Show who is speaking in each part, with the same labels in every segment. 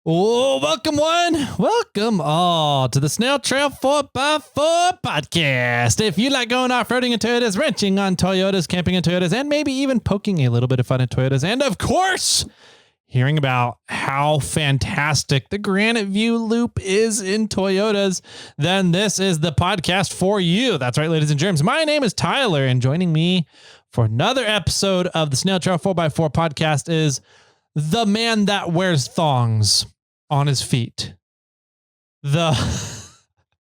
Speaker 1: Oh, welcome all to the SnailTrail4x4 podcast. If you like going off-roading in Toyotas, wrenching on Toyotas, camping in Toyotas, and maybe even poking a little bit of fun in Toyotas, and of course, hearing about how fantastic the Granite View Loop is in Toyotas, then this is the podcast for you. That's right, ladies and germs. My name is Tyler, and joining me for another episode of the SnailTrail4x4 podcast is the man that wears thongs on his feet. You're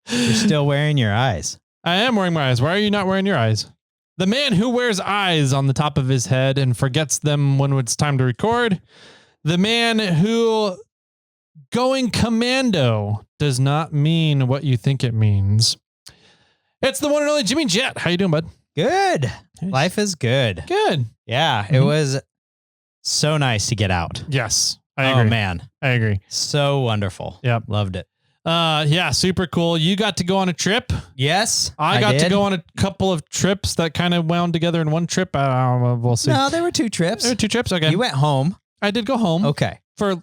Speaker 2: still wearing your eyes.
Speaker 1: I am wearing my eyes. Why are you not wearing your eyes? The man who wears eyes on the top of his head and forgets them when it's time to record. The man who going commando does not mean what you think it means. It's the one and only Jimmy Jet. How you doing, bud?
Speaker 2: Good. Life is good.
Speaker 1: Good.
Speaker 2: Yeah, it was so nice to get out.
Speaker 1: Yes, I agree.
Speaker 2: Oh, man.
Speaker 1: I agree.
Speaker 2: So wonderful.
Speaker 1: Yep.
Speaker 2: Loved it.
Speaker 1: Yeah, super cool. You got to go on a trip.
Speaker 2: Yes,
Speaker 1: I got to go on a couple of trips that kind of wound together in one trip. We'll see.
Speaker 2: No, there were two trips.
Speaker 1: There were two trips. Okay.
Speaker 2: You went home.
Speaker 1: I did go home.
Speaker 2: Okay.
Speaker 1: For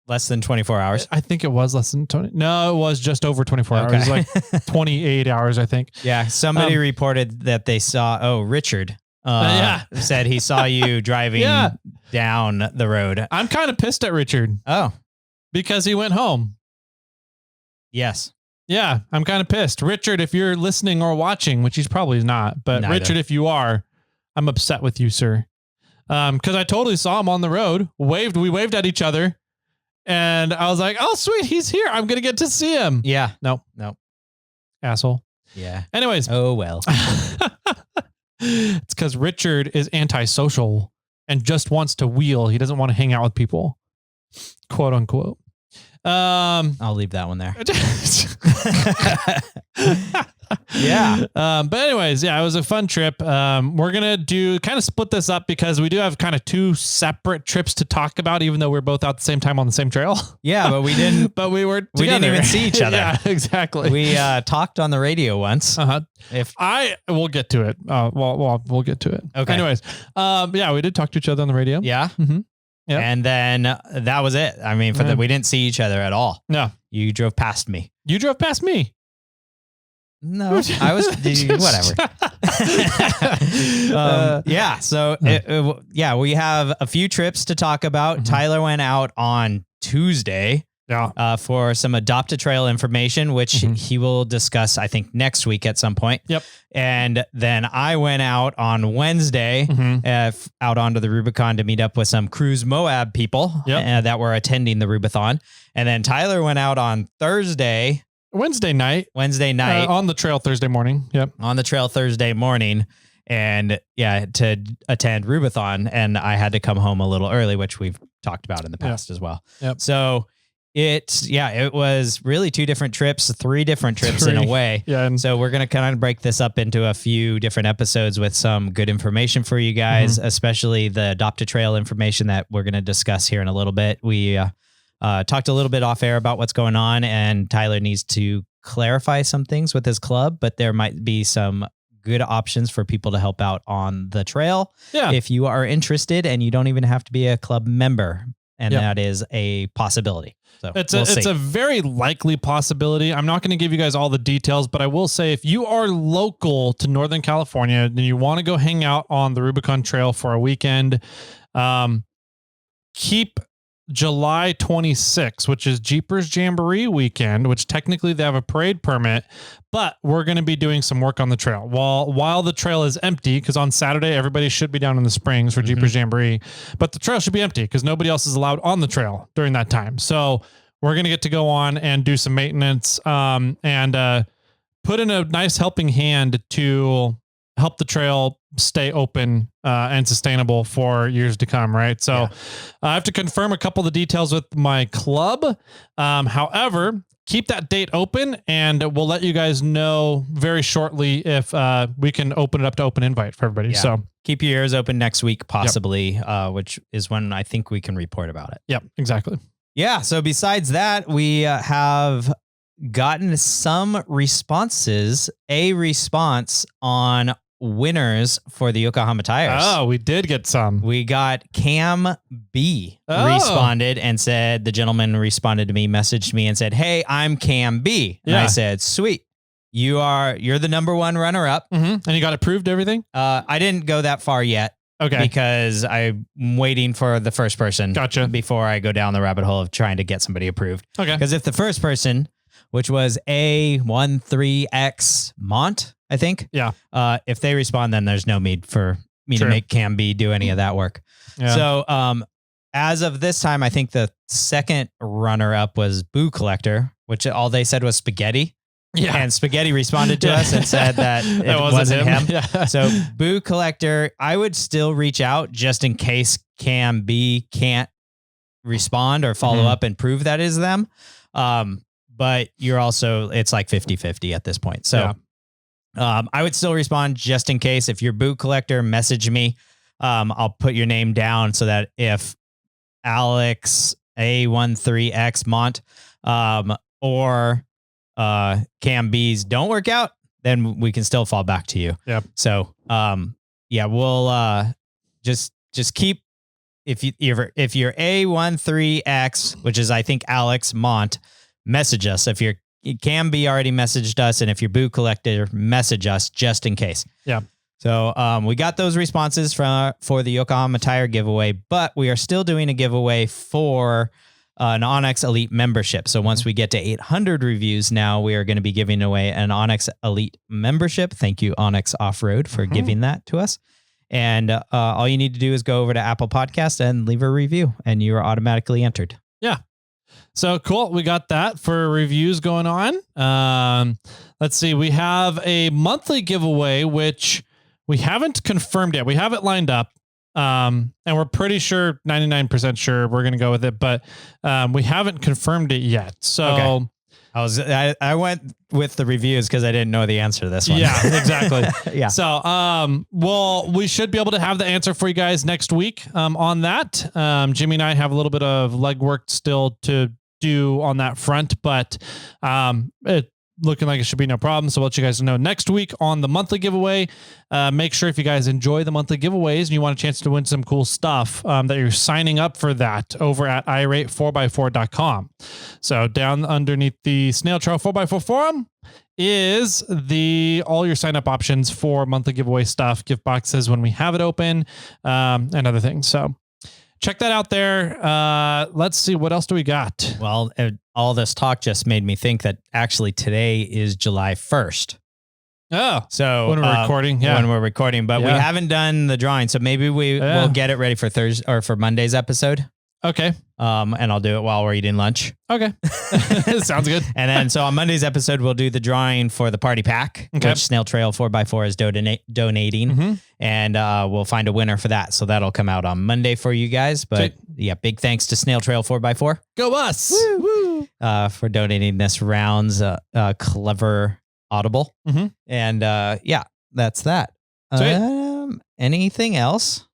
Speaker 2: less than 24 hours.
Speaker 1: I think it was less than 20. No, it was just over 24 hours. It was like 28 hours, I think.
Speaker 2: Yeah. Somebody reported that they saw, Richard said he saw you driving down the road.
Speaker 1: I'm kind of pissed at Richard.
Speaker 2: Oh.
Speaker 1: Because he went home.
Speaker 2: Yes.
Speaker 1: Yeah, I'm kind of pissed. Richard, if you're listening or watching, which he's probably not, but
Speaker 2: Neither.
Speaker 1: Richard, if you are, I'm upset with you, sir. Because I totally saw him on the road. We waved at each other. And I was like, oh, sweet, he's here. I'm going to get to see him.
Speaker 2: Yeah.
Speaker 1: No. Asshole.
Speaker 2: Yeah.
Speaker 1: Anyways.
Speaker 2: Oh, well.
Speaker 1: It's because Richard is antisocial and just wants to wheel. He doesn't want to hang out with people. Quote unquote.
Speaker 2: I'll leave that one there. Yeah.
Speaker 1: But anyways, yeah, it was a fun trip. We're going to kind of split this up because we do have kind of two separate trips to talk about, even though we're both out at the same time on the same trail.
Speaker 2: Yeah, but we didn't.
Speaker 1: But we were together.
Speaker 2: We didn't even see each other.
Speaker 1: Yeah, exactly.
Speaker 2: We talked on the radio once.
Speaker 1: We'll get to it. We'll get to it.
Speaker 2: Okay.
Speaker 1: Anyways, yeah, we did talk to each other on the radio.
Speaker 2: Yeah.
Speaker 1: Mm-hmm. Yep.
Speaker 2: And then that was it. I mean, we didn't see each other at all.
Speaker 1: No.
Speaker 2: You drove past me.
Speaker 1: You drove past me.
Speaker 2: No, I was whatever. Yeah. So we have a few trips to talk about. Mm-hmm. Tyler went out on Tuesday for some Adopt a Trail information, which he will discuss, I think, next week at some point.
Speaker 1: Yep. And
Speaker 2: then I went out on Wednesday, out onto the Rubicon to meet up with some Cruise Moab people that were attending the Rubathon. And then Tyler went out on Wednesday night
Speaker 1: on the trail Thursday morning. Yep.
Speaker 2: On the trail Thursday morning. And to attend Rubathon. And I had to come home a little early, which we've talked about in the past as well.
Speaker 1: Yep.
Speaker 2: So it was really three different trips in a way.
Speaker 1: Yeah. And
Speaker 2: so we're going to kind of break this up into a few different episodes with some good information for you guys, especially the Adopt a Trail information that we're going to discuss here in a little bit. We talked a little bit off air about what's going on, and Tyler needs to clarify some things with his club, but there might be some good options for people to help out on the trail.
Speaker 1: Yeah.
Speaker 2: If you are interested, and you don't even have to be a club member, and that is a possibility. So
Speaker 1: it's a very likely possibility. I'm not going to give you guys all the details, but I will say if you are local to Northern California and you want to go hang out on the Rubicon Trail for a weekend, keep July 26th, which is Jeepers Jamboree weekend, which technically they have a parade permit, but we're going to be doing some work on the trail while the trail is empty, because on Saturday, everybody should be down in the Springs for Jeepers Jamboree, but the trail should be empty because nobody else is allowed on the trail during that time. So we're going to get to go on and do some maintenance and put in a nice helping hand to help the trail stay open and sustainable for years to come. Right. So I have to confirm a couple of the details with my club. However, keep that date open and we'll let you guys know very shortly if we can open it up to open invite for everybody.
Speaker 2: Yeah.
Speaker 1: So
Speaker 2: keep your ears open next week, possibly, which is when I think we can report about it.
Speaker 1: Yep, exactly.
Speaker 2: Yeah. So besides that, we have gotten some responses, a response on winners for the Yokohama tires.
Speaker 1: Oh, we did get some.
Speaker 2: We got Cam B responded and said, the gentleman responded to me, messaged me and said, "Hey, I'm Cam B." And I said, "Sweet. You're the number one runner up."
Speaker 1: And you got approved everything?
Speaker 2: I didn't go that far yet.
Speaker 1: Okay.
Speaker 2: Because I'm waiting for the first person.
Speaker 1: Gotcha.
Speaker 2: Before I go down the rabbit hole of trying to get somebody approved.
Speaker 1: Okay.
Speaker 2: Because if the first person, which was A13X Mont, I think.
Speaker 1: Yeah.
Speaker 2: If they respond, then there's no need for me to make Cam B do any of that work.
Speaker 1: Yeah.
Speaker 2: So as of this time, I think the second runner up was Boo Collector, which all they said was spaghetti.
Speaker 1: Yeah.
Speaker 2: And Spaghetti responded to us and said that it wasn't him.
Speaker 1: Yeah.
Speaker 2: So Boo Collector, I would still reach out just in case Cam B can't respond or follow up and prove that is them. But you're also, it's like 50-50 at this point. So I would still respond just in case. If you're Boo Collector, message me. I'll put your name down so that if Alex A13X Mont or Cam B's don't work out, then we can still fall back to you.
Speaker 1: Yep.
Speaker 2: So, we'll just keep if you're A13X, which is I think Alex Mont, message us. If you're Cam B already messaged us, and if you're Boo Collector, message us just in case.
Speaker 1: Yeah.
Speaker 2: So we got those responses for the Yokohama Tire giveaway, but we are still doing a giveaway for an Onyx Elite membership. So once we get to 800 reviews now, we are going to be giving away an Onyx Elite membership. Thank you, Onyx Off-Road, for giving that to us. And all you need to do is go over to Apple Podcast and leave a review, and you are automatically entered.
Speaker 1: Yeah. So cool. We got that for reviews going on. Let's see. We have a monthly giveaway, which we haven't confirmed yet. We have it lined up. And we're pretty sure, 99% sure we're going to go with it, but we haven't confirmed it yet. So
Speaker 2: I went with the reviews because I didn't know the answer to this one.
Speaker 1: Yeah, exactly.
Speaker 2: Yeah.
Speaker 1: So, we should be able to have the answer for you guys next week on that. Jimmy and I have a little bit of legwork still to do on that front, but it looking like it should be no problem. So we'll let you guys know next week on the monthly giveaway. Make sure if you guys enjoy the monthly giveaways and you want a chance to win some cool stuff, that you're signing up for that over at irate4x4.com. So down underneath the SnailTrail4x4 forum is all your sign up options for monthly giveaway stuff, gift boxes when we have it open, and other things. So check that out there. Let's see. What else do we got?
Speaker 2: Well, all this talk just made me think that actually today is July 1st.
Speaker 1: Oh,
Speaker 2: so
Speaker 1: when we're recording, yeah,
Speaker 2: when we're recording, but we haven't done the drawing. So maybe we'll get it ready for Thursday or for Monday's episode.
Speaker 1: Okay.
Speaker 2: And I'll do it while we're eating lunch.
Speaker 1: Okay. Sounds good.
Speaker 2: And then, so on Monday's episode, we'll do the drawing for the party pack, which SnailTrail4x4 is donating. And we'll find a winner for that. So that'll come out on Monday for you guys. But yeah, big thanks to SnailTrail4x4.
Speaker 1: Go us!
Speaker 2: Woo! For donating this round's clever audible. And yeah, that's that. Anything else?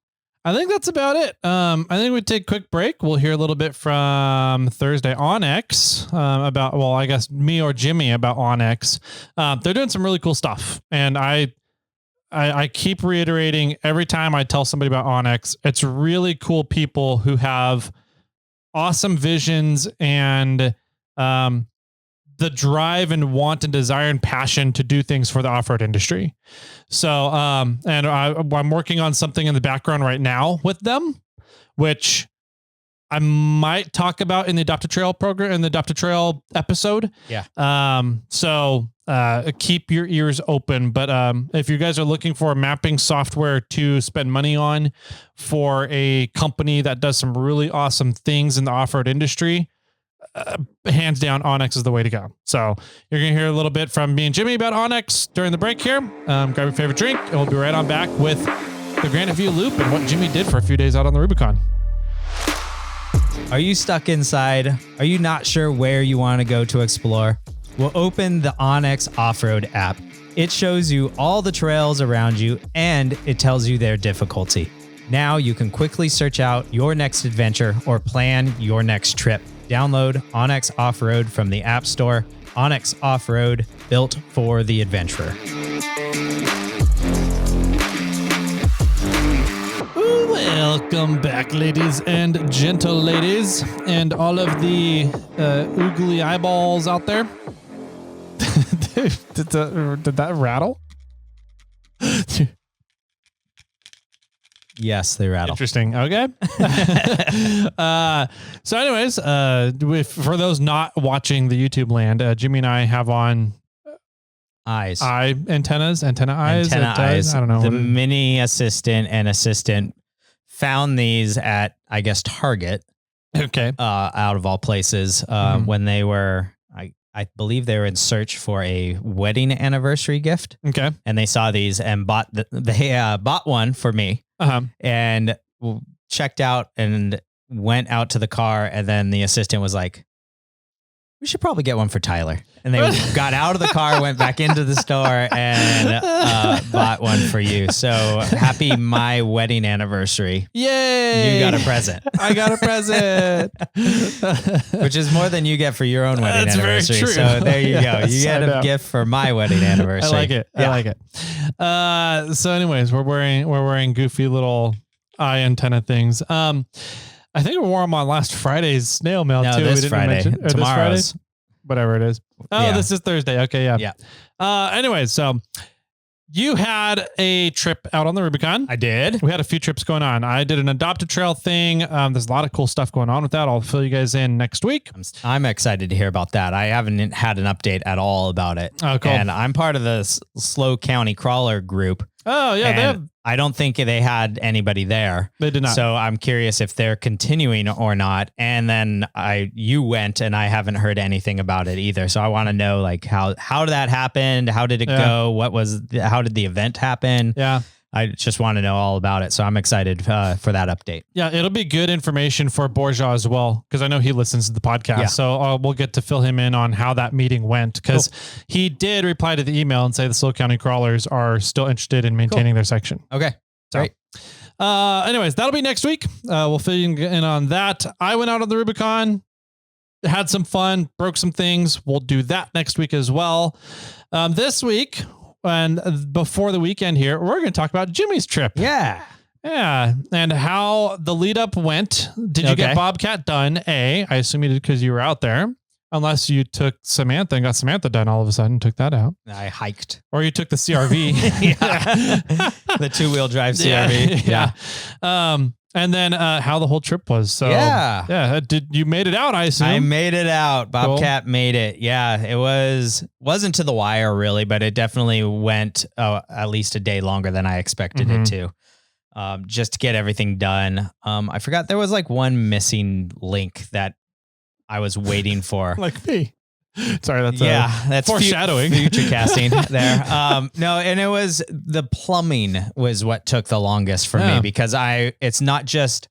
Speaker 1: I think that's about it. I think we take a quick break. We'll hear a little bit from Thursday Onyx about, well, I guess me or Jimmy about Onyx. They're doing some really cool stuff. And I keep reiterating every time I tell somebody about Onyx, it's really cool people who have awesome visions and the drive and want and desire and passion to do things for the off-road industry. So, and I'm working on something in the background right now with them, which I might talk about in the Adopt a Trail program, in the Adopt a Trail episode.
Speaker 2: Yeah.
Speaker 1: So keep your ears open. But if you guys are looking for a mapping software to spend money on for a company that does some really awesome things in the off-road industry, hands down, Onyx is the way to go. So you're going to hear a little bit from me and Jimmy about Onyx during the break here. Grab your favorite drink, and we'll be right on back with the Granite View Loop and what Jimmy did for a few days out on the Rubicon.
Speaker 2: Are you stuck inside? Are you not sure where you want to go to explore? Well, open the Onyx Off-Road app. It shows you all the trails around you, and it tells you their difficulty. Now you can quickly search out your next adventure or plan your next trip. Download Onyx Off-Road from the App Store. Onyx Off-Road, built for the adventurer.
Speaker 1: Welcome back, ladies and gentle ladies, and all of the oogly eyeballs out there. did that rattle?
Speaker 2: Yes, they rattle.
Speaker 1: Interesting. Okay. So anyways, for those not watching the YouTube land, Jimmy and I have on
Speaker 2: Eyes.
Speaker 1: antenna eyes. I don't know.
Speaker 2: The mini assistant and assistant found these at, I guess, Target.
Speaker 1: Okay.
Speaker 2: Out of all places, when they were, I believe they were in search for a wedding anniversary gift.
Speaker 1: Okay.
Speaker 2: And they saw these and bought one for me. And checked out and went out to the car. And then the assistant was like, we should probably get one for Tyler. And they got out of the car, went back into the store and bought one for you. So happy my wedding anniversary.
Speaker 1: Yay.
Speaker 2: You got a present.
Speaker 1: I got a present.
Speaker 2: Which is more than you get for your own wedding anniversary.
Speaker 1: Very true.
Speaker 2: So there you go. You get a gift for my wedding anniversary.
Speaker 1: I like it. Yeah. I like it. So anyways, we're wearing goofy little eye antenna things. I think we wore them on last Friday's snail mail too.
Speaker 2: This
Speaker 1: we didn't
Speaker 2: Friday.
Speaker 1: mention
Speaker 2: Tomorrow's.
Speaker 1: whatever it is. Oh,
Speaker 2: Yeah.
Speaker 1: This is Thursday. Okay, yeah.
Speaker 2: Yeah.
Speaker 1: Anyways, so you had a trip out on the Rubicon.
Speaker 2: I did.
Speaker 1: We had a few trips going on. I did an adopt a trail thing. There's a lot of cool stuff going on with that. I'll fill you guys in next week.
Speaker 2: I'm excited to hear about that. I haven't had an update at all about it.
Speaker 1: Oh, cool.
Speaker 2: And I'm part of the Slow County Crawler group.
Speaker 1: Oh, yeah.
Speaker 2: And I don't think they had anybody there.
Speaker 1: They did not.
Speaker 2: So I'm curious if they're continuing or not. And then you went and I haven't heard anything about it either. So I want to know like how that happened. How did it go? How did the event happen?
Speaker 1: Yeah.
Speaker 2: I just want to know all about it. So I'm excited for that update.
Speaker 1: Yeah, it'll be good information for Borja as well, because I know he listens to the podcast.
Speaker 2: Yeah.
Speaker 1: So we'll get to fill him in on how that meeting went, because he did reply to the email and say the Slow County Crawlers are still interested in maintaining their section.
Speaker 2: Okay.
Speaker 1: So,
Speaker 2: great.
Speaker 1: Anyways, that'll be next week. We'll fill you in on that. I went out on the Rubicon, had some fun, broke some things. We'll do that next week as well. This week, and before the weekend here, we're going to talk about Jimmy's trip.
Speaker 2: Yeah.
Speaker 1: Yeah. And how the lead up went. Did you get Bobcat done? I assume you did because you were out there. Unless you took Samantha and got Samantha done all of a sudden and took that out.
Speaker 2: I hiked.
Speaker 1: Or you took the CRV.
Speaker 2: The 2-wheel drive CRV.
Speaker 1: Yeah. And then how the whole trip was. So yeah. You made it out, I assume?
Speaker 2: I made it out. Bobcat made it. Yeah. It wasn't to the wire really, but it definitely went at least a day longer than I expected it to. Just to get everything done. I forgot there was like one missing link that I was waiting for.
Speaker 1: Like me. Sorry,
Speaker 2: that's
Speaker 1: foreshadowing.
Speaker 2: Future casting there. No, and it was the plumbing was what took the longest for me, because it's not just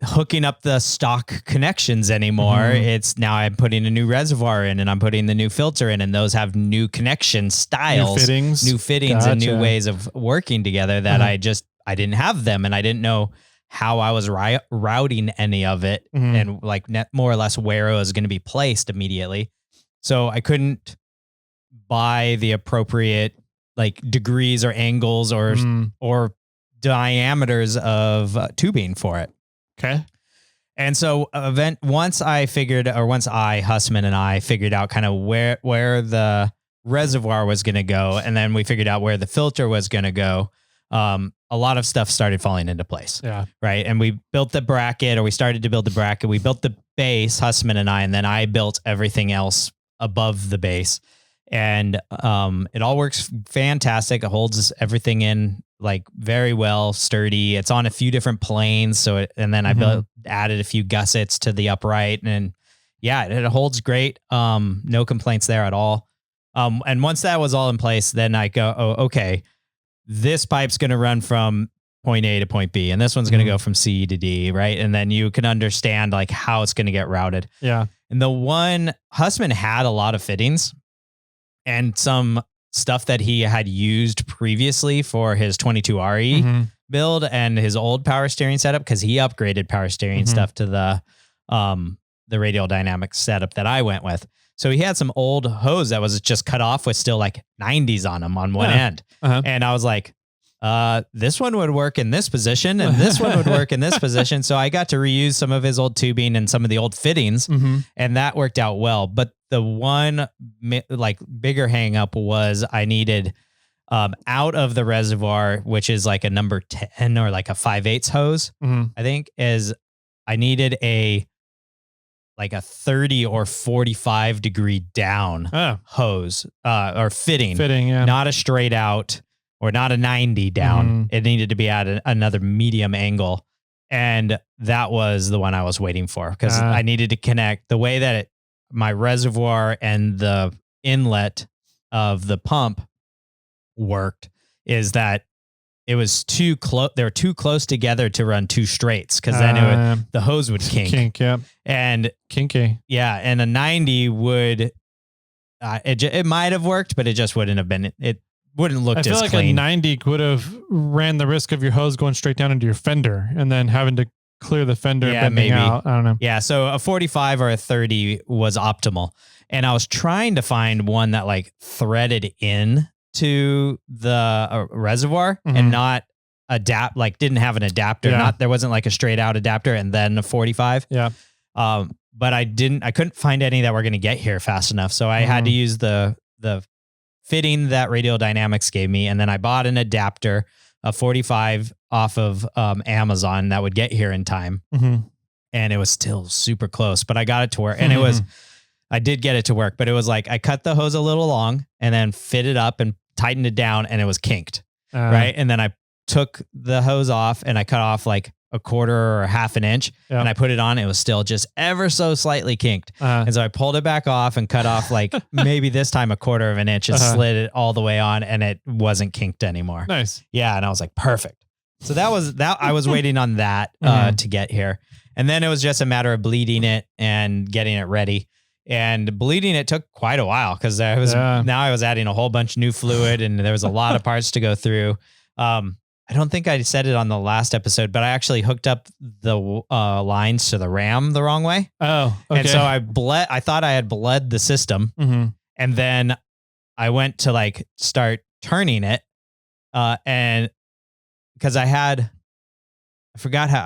Speaker 2: hooking up the stock connections anymore. It's now I'm putting a new reservoir in and I'm putting the new filter in, and those have new connection styles, new fittings and new ways of working together that I didn't have them, and I didn't know how I was routing any of it and like more or less where it was going to be placed immediately. So I couldn't buy the appropriate like degrees or angles or diameters of tubing for it.
Speaker 1: Okay.
Speaker 2: And so once Hussman and I figured out kind of where the reservoir was going to go, and then we figured out where the filter was going to go, a lot of stuff started falling into place. Yeah. Right. And we built the bracket, or we started to build the bracket. We built the base, Hussman and I, and then I built everything else above the base. And it all works fantastic. It holds everything in like very well, sturdy. It's on a few different planes. And then I added a few gussets to the upright, and yeah, it holds great. No complaints there at all. And once that was all in place, then I go, oh, okay, this pipe's going to run from point A to point B, and this one's going to go from C to D, right? And then you can understand like how it's going to get routed. Yeah. And the one Hussman had a lot of fittings and some stuff that he had used previously for his 22RE build and his old power steering setup, because he upgraded power steering stuff to the radial dynamic setup that I went with. So he had some old hose that was just cut off with still like 90s on them on one end. And I was like, this one would work in this position and this one would work in this position. So I got to reuse some of his old tubing and some of the old fittings, and that worked out well. But the one like bigger hang up was I needed out of the reservoir, which is like a number 10 or like a 5/8 hose, I think, is I needed like a 30 or 45 degree down hose or fitting, not a straight out or not a 90 down. It needed to be at another medium angle. And that was the one I was waiting for because I needed to connect the way that my reservoir and the inlet of the pump worked is that it was too close. They were too close together to run two straights because then the hose would kink. And
Speaker 1: kinky.
Speaker 2: Yeah. And a 90 would, it might have worked, but it just wouldn't have been, it wouldn't look as clean. I feel like
Speaker 1: a 90 would have ran the risk of your hose going straight down into your fender and then having to clear the fender and bending out. I don't know.
Speaker 2: Yeah. So a 45 or a 30 was optimal. And I was trying to find one that like threaded in to the reservoir and not didn't have an adapter. There wasn't like a straight out adapter and then a 45.
Speaker 1: Yeah.
Speaker 2: But I couldn't find any that were going to get here fast enough. So I had to use the fitting that Radial Dynamics gave me. And then I bought an adapter, a 45 off of Amazon that would get here in time. And it was still super close, but I got it to work. And I did get it to work, but it was like, I cut the hose a little long and then fit it up and tightened it down and it was kinked. Right. And then I took the hose off and I cut off like a quarter or half an inch and I put it on. It was still just ever so slightly kinked. And so I pulled it back off and cut off like maybe this time a quarter of an inch and slid it all the way on and it wasn't kinked anymore.
Speaker 1: Nice.
Speaker 2: Yeah. And I was like, perfect. So that was that. I was waiting on that to get here. And then it was just a matter of bleeding it and getting it ready. And bleeding it took quite a while because now I was adding a whole bunch of new fluid and there was a lot of parts to go through. I don't think I said it on the last episode, but I actually hooked up the lines to the ram the wrong way.
Speaker 1: Oh, okay.
Speaker 2: And so I thought I had bled the system. And then I went to like start turning it. And because I forgot how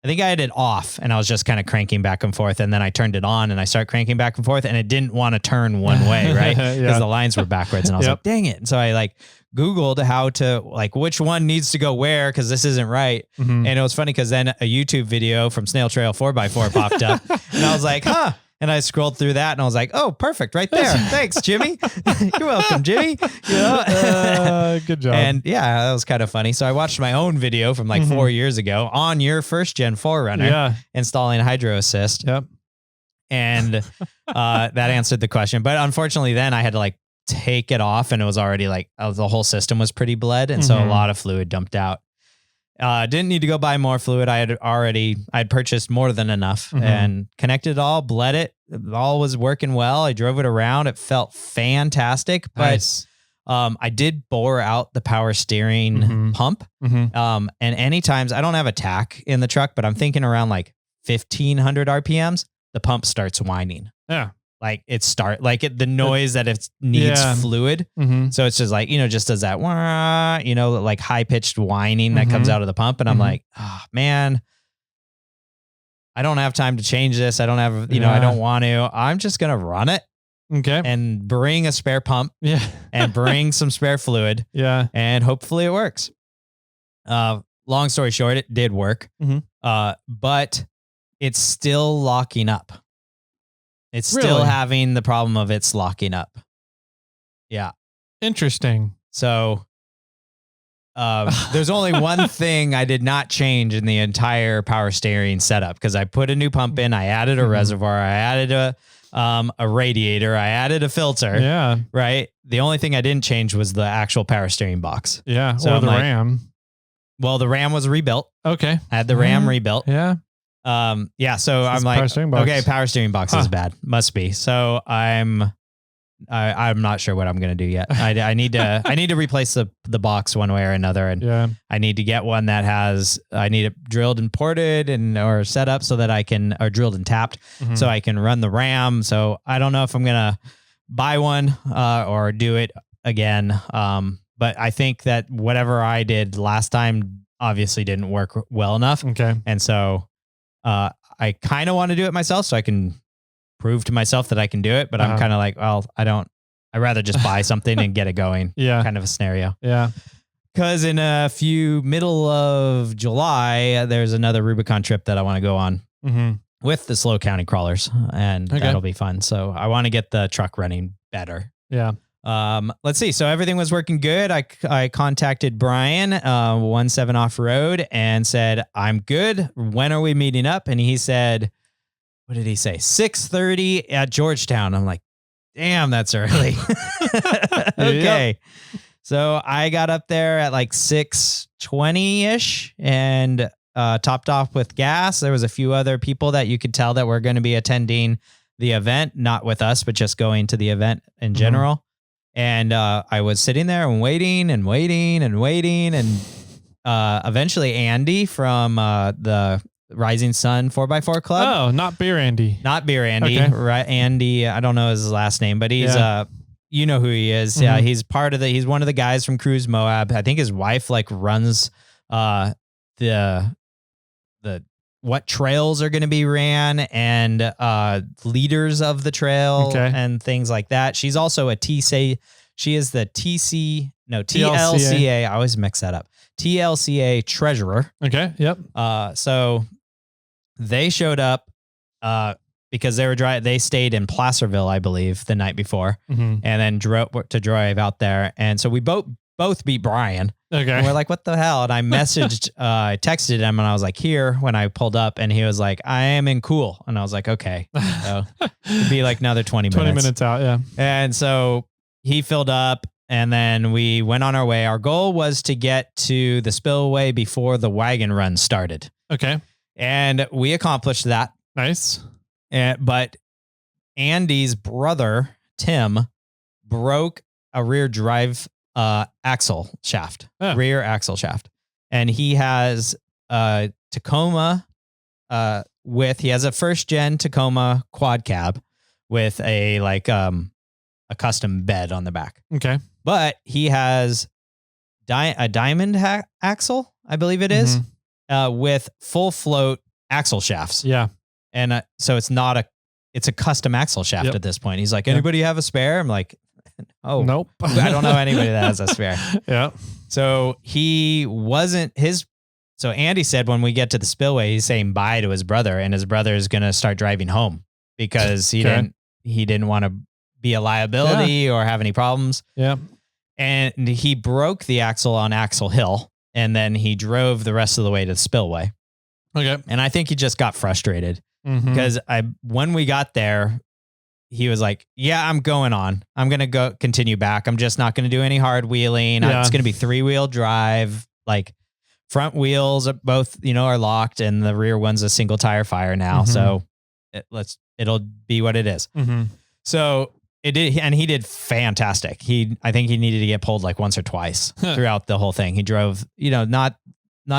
Speaker 2: I think I had it off and I was just kind of cranking back and forth. And then I turned it on and I started cranking back and forth and it didn't want to turn one way, right? Because the lines were backwards. And I was like, dang it. And so I like Googled how to like which one needs to go where because this isn't right. And it was funny because then a YouTube video from SnailTrail4x4 popped up and I was like, huh. And I scrolled through that and I was like, oh, perfect. Right there. Thanks, Jimmy. You're welcome, Jimmy. You know?
Speaker 1: Good job.
Speaker 2: And yeah, that was kind of funny. So I watched my own video from like 4 years ago on your first gen 4Runner installing Hydro Assist.
Speaker 1: Yep.
Speaker 2: And that answered the question. But unfortunately, then I had to like take it off and it was already like the whole system was pretty bled. And so a lot of fluid dumped out. Didn't need to go buy more fluid. I'd purchased more than enough and connected it all, bled it. It all was working well. I drove it around. It felt fantastic, but I did bore out the power steering pump. And any times I don't have a tack in the truck, but I'm thinking around like 1500 RPMs, the pump starts whining.
Speaker 1: Yeah.
Speaker 2: Like the noise that it needs fluid. So it's just like, just does that, like high pitched whining that comes out of the pump. And I'm like, oh man, I don't have time to change this. I don't have, I don't want to, I'm just going to run it.
Speaker 1: Okay.
Speaker 2: And bring a spare pump.
Speaker 1: Yeah.
Speaker 2: And bring some spare fluid.
Speaker 1: Yeah.
Speaker 2: And hopefully it works. Long story short, it did work. But it's still locking up. It's still having the problem of it's locking up. Yeah.
Speaker 1: Interesting.
Speaker 2: So there's only one thing I did not change in the entire power steering setup because I put a new pump in. I added a reservoir. I added a radiator. I added a filter.
Speaker 1: Yeah.
Speaker 2: Right. The only thing I didn't change was the actual power steering box.
Speaker 1: Yeah. So or the RAM.
Speaker 2: Well, the RAM was rebuilt.
Speaker 1: Okay.
Speaker 2: I had the RAM rebuilt.
Speaker 1: Yeah.
Speaker 2: So I'm like, okay, power steering box is bad. Must be. So I'm not sure what I'm going to do yet. I need to replace the box one way or another. And I need to get one that I need it drilled and ported or set up so that or drilled and tapped so I can run the RAM. So I don't know if I'm going to buy one, or do it again. but I think that whatever I did last time obviously didn't work well enough.
Speaker 1: Okay.
Speaker 2: And so I kind of want to do it myself so I can prove to myself that I can do it. But I'm kind of like, well, I'd rather just buy something and get it going.
Speaker 1: Yeah.
Speaker 2: Kind of a scenario.
Speaker 1: Yeah.
Speaker 2: Because in middle of July, there's another Rubicon trip that I want to go on with the slow county crawlers, and that'll be fun. So I want to get the truck running better.
Speaker 1: Yeah.
Speaker 2: Let's see. So everything was working good. I contacted Brian, 17 Off Road, and said, I'm good. When are we meeting up? And he said, what did he say? 6:30 at Georgetown. I'm like, damn, that's early. Okay. Yep. So I got up there at like 6:20-ish and topped off with gas. There was a few other people that you could tell that were going to be attending the event, not with us, but just going to the event in general. And I was sitting there and waiting. And eventually Andy from the Rising Sun 4x4 Club.
Speaker 1: Oh, not Beer Andy.
Speaker 2: Not Beer Andy.
Speaker 1: Okay.
Speaker 2: Right, Andy, I don't know his last name, but he's you know who he is. Yeah, he's he's one of the guys from Cruise Moab. I think his wife like runs the what trails are going to be ran and leaders of the trail and things like that. She's also she is the TLCA. I always mix that up. TLCA treasurer.
Speaker 1: Okay. Yep.
Speaker 2: So they showed up because they stayed in Placerville, I believe, the night before, and then drive out there. And so we both beat Brian.
Speaker 1: Okay.
Speaker 2: And we're like, what the hell? And I texted him and I was like, here, when I pulled up, and he was like, I am in Cool. And I was like, okay. So it'd be like another 20 minutes.
Speaker 1: 20 minutes out. Yeah.
Speaker 2: And so he filled up and then we went on our way. Our goal was to get to the spillway before the wagon run started.
Speaker 1: Okay.
Speaker 2: And we accomplished that.
Speaker 1: Nice.
Speaker 2: But Andy's brother, Tim, broke a rear axle shaft. And he has Tacoma he has a first gen Tacoma quad cab with a custom bed on the back.
Speaker 1: Okay.
Speaker 2: But he has a diamond axle, I believe it is, with full float axle shafts.
Speaker 1: Yeah.
Speaker 2: And so it's a custom axle shaft at this point. He's like, anybody have a spare? I'm like, oh,
Speaker 1: nope.
Speaker 2: I don't know anybody that has a spare.
Speaker 1: Yeah.
Speaker 2: So so Andy said when we get to the spillway, he's saying bye to his brother, and his brother is going to start driving home because he didn't want to be a liability or have any problems.
Speaker 1: Yeah.
Speaker 2: And he broke the axle on Axle Hill, and then he drove the rest of the way to the spillway.
Speaker 1: Okay.
Speaker 2: And I think he just got frustrated because when we got there, he was like, yeah, I'm going on. I'm going to continue back. I'm just not going to do any hard wheeling. Yeah. It's going to be 3-wheel drive. Like front wheels are both, are locked, and the rear one's a single tire fire now. So it'll be what it is. So it did. And he did fantastic. I think he needed to get pulled like once or twice throughout the whole thing. He drove, not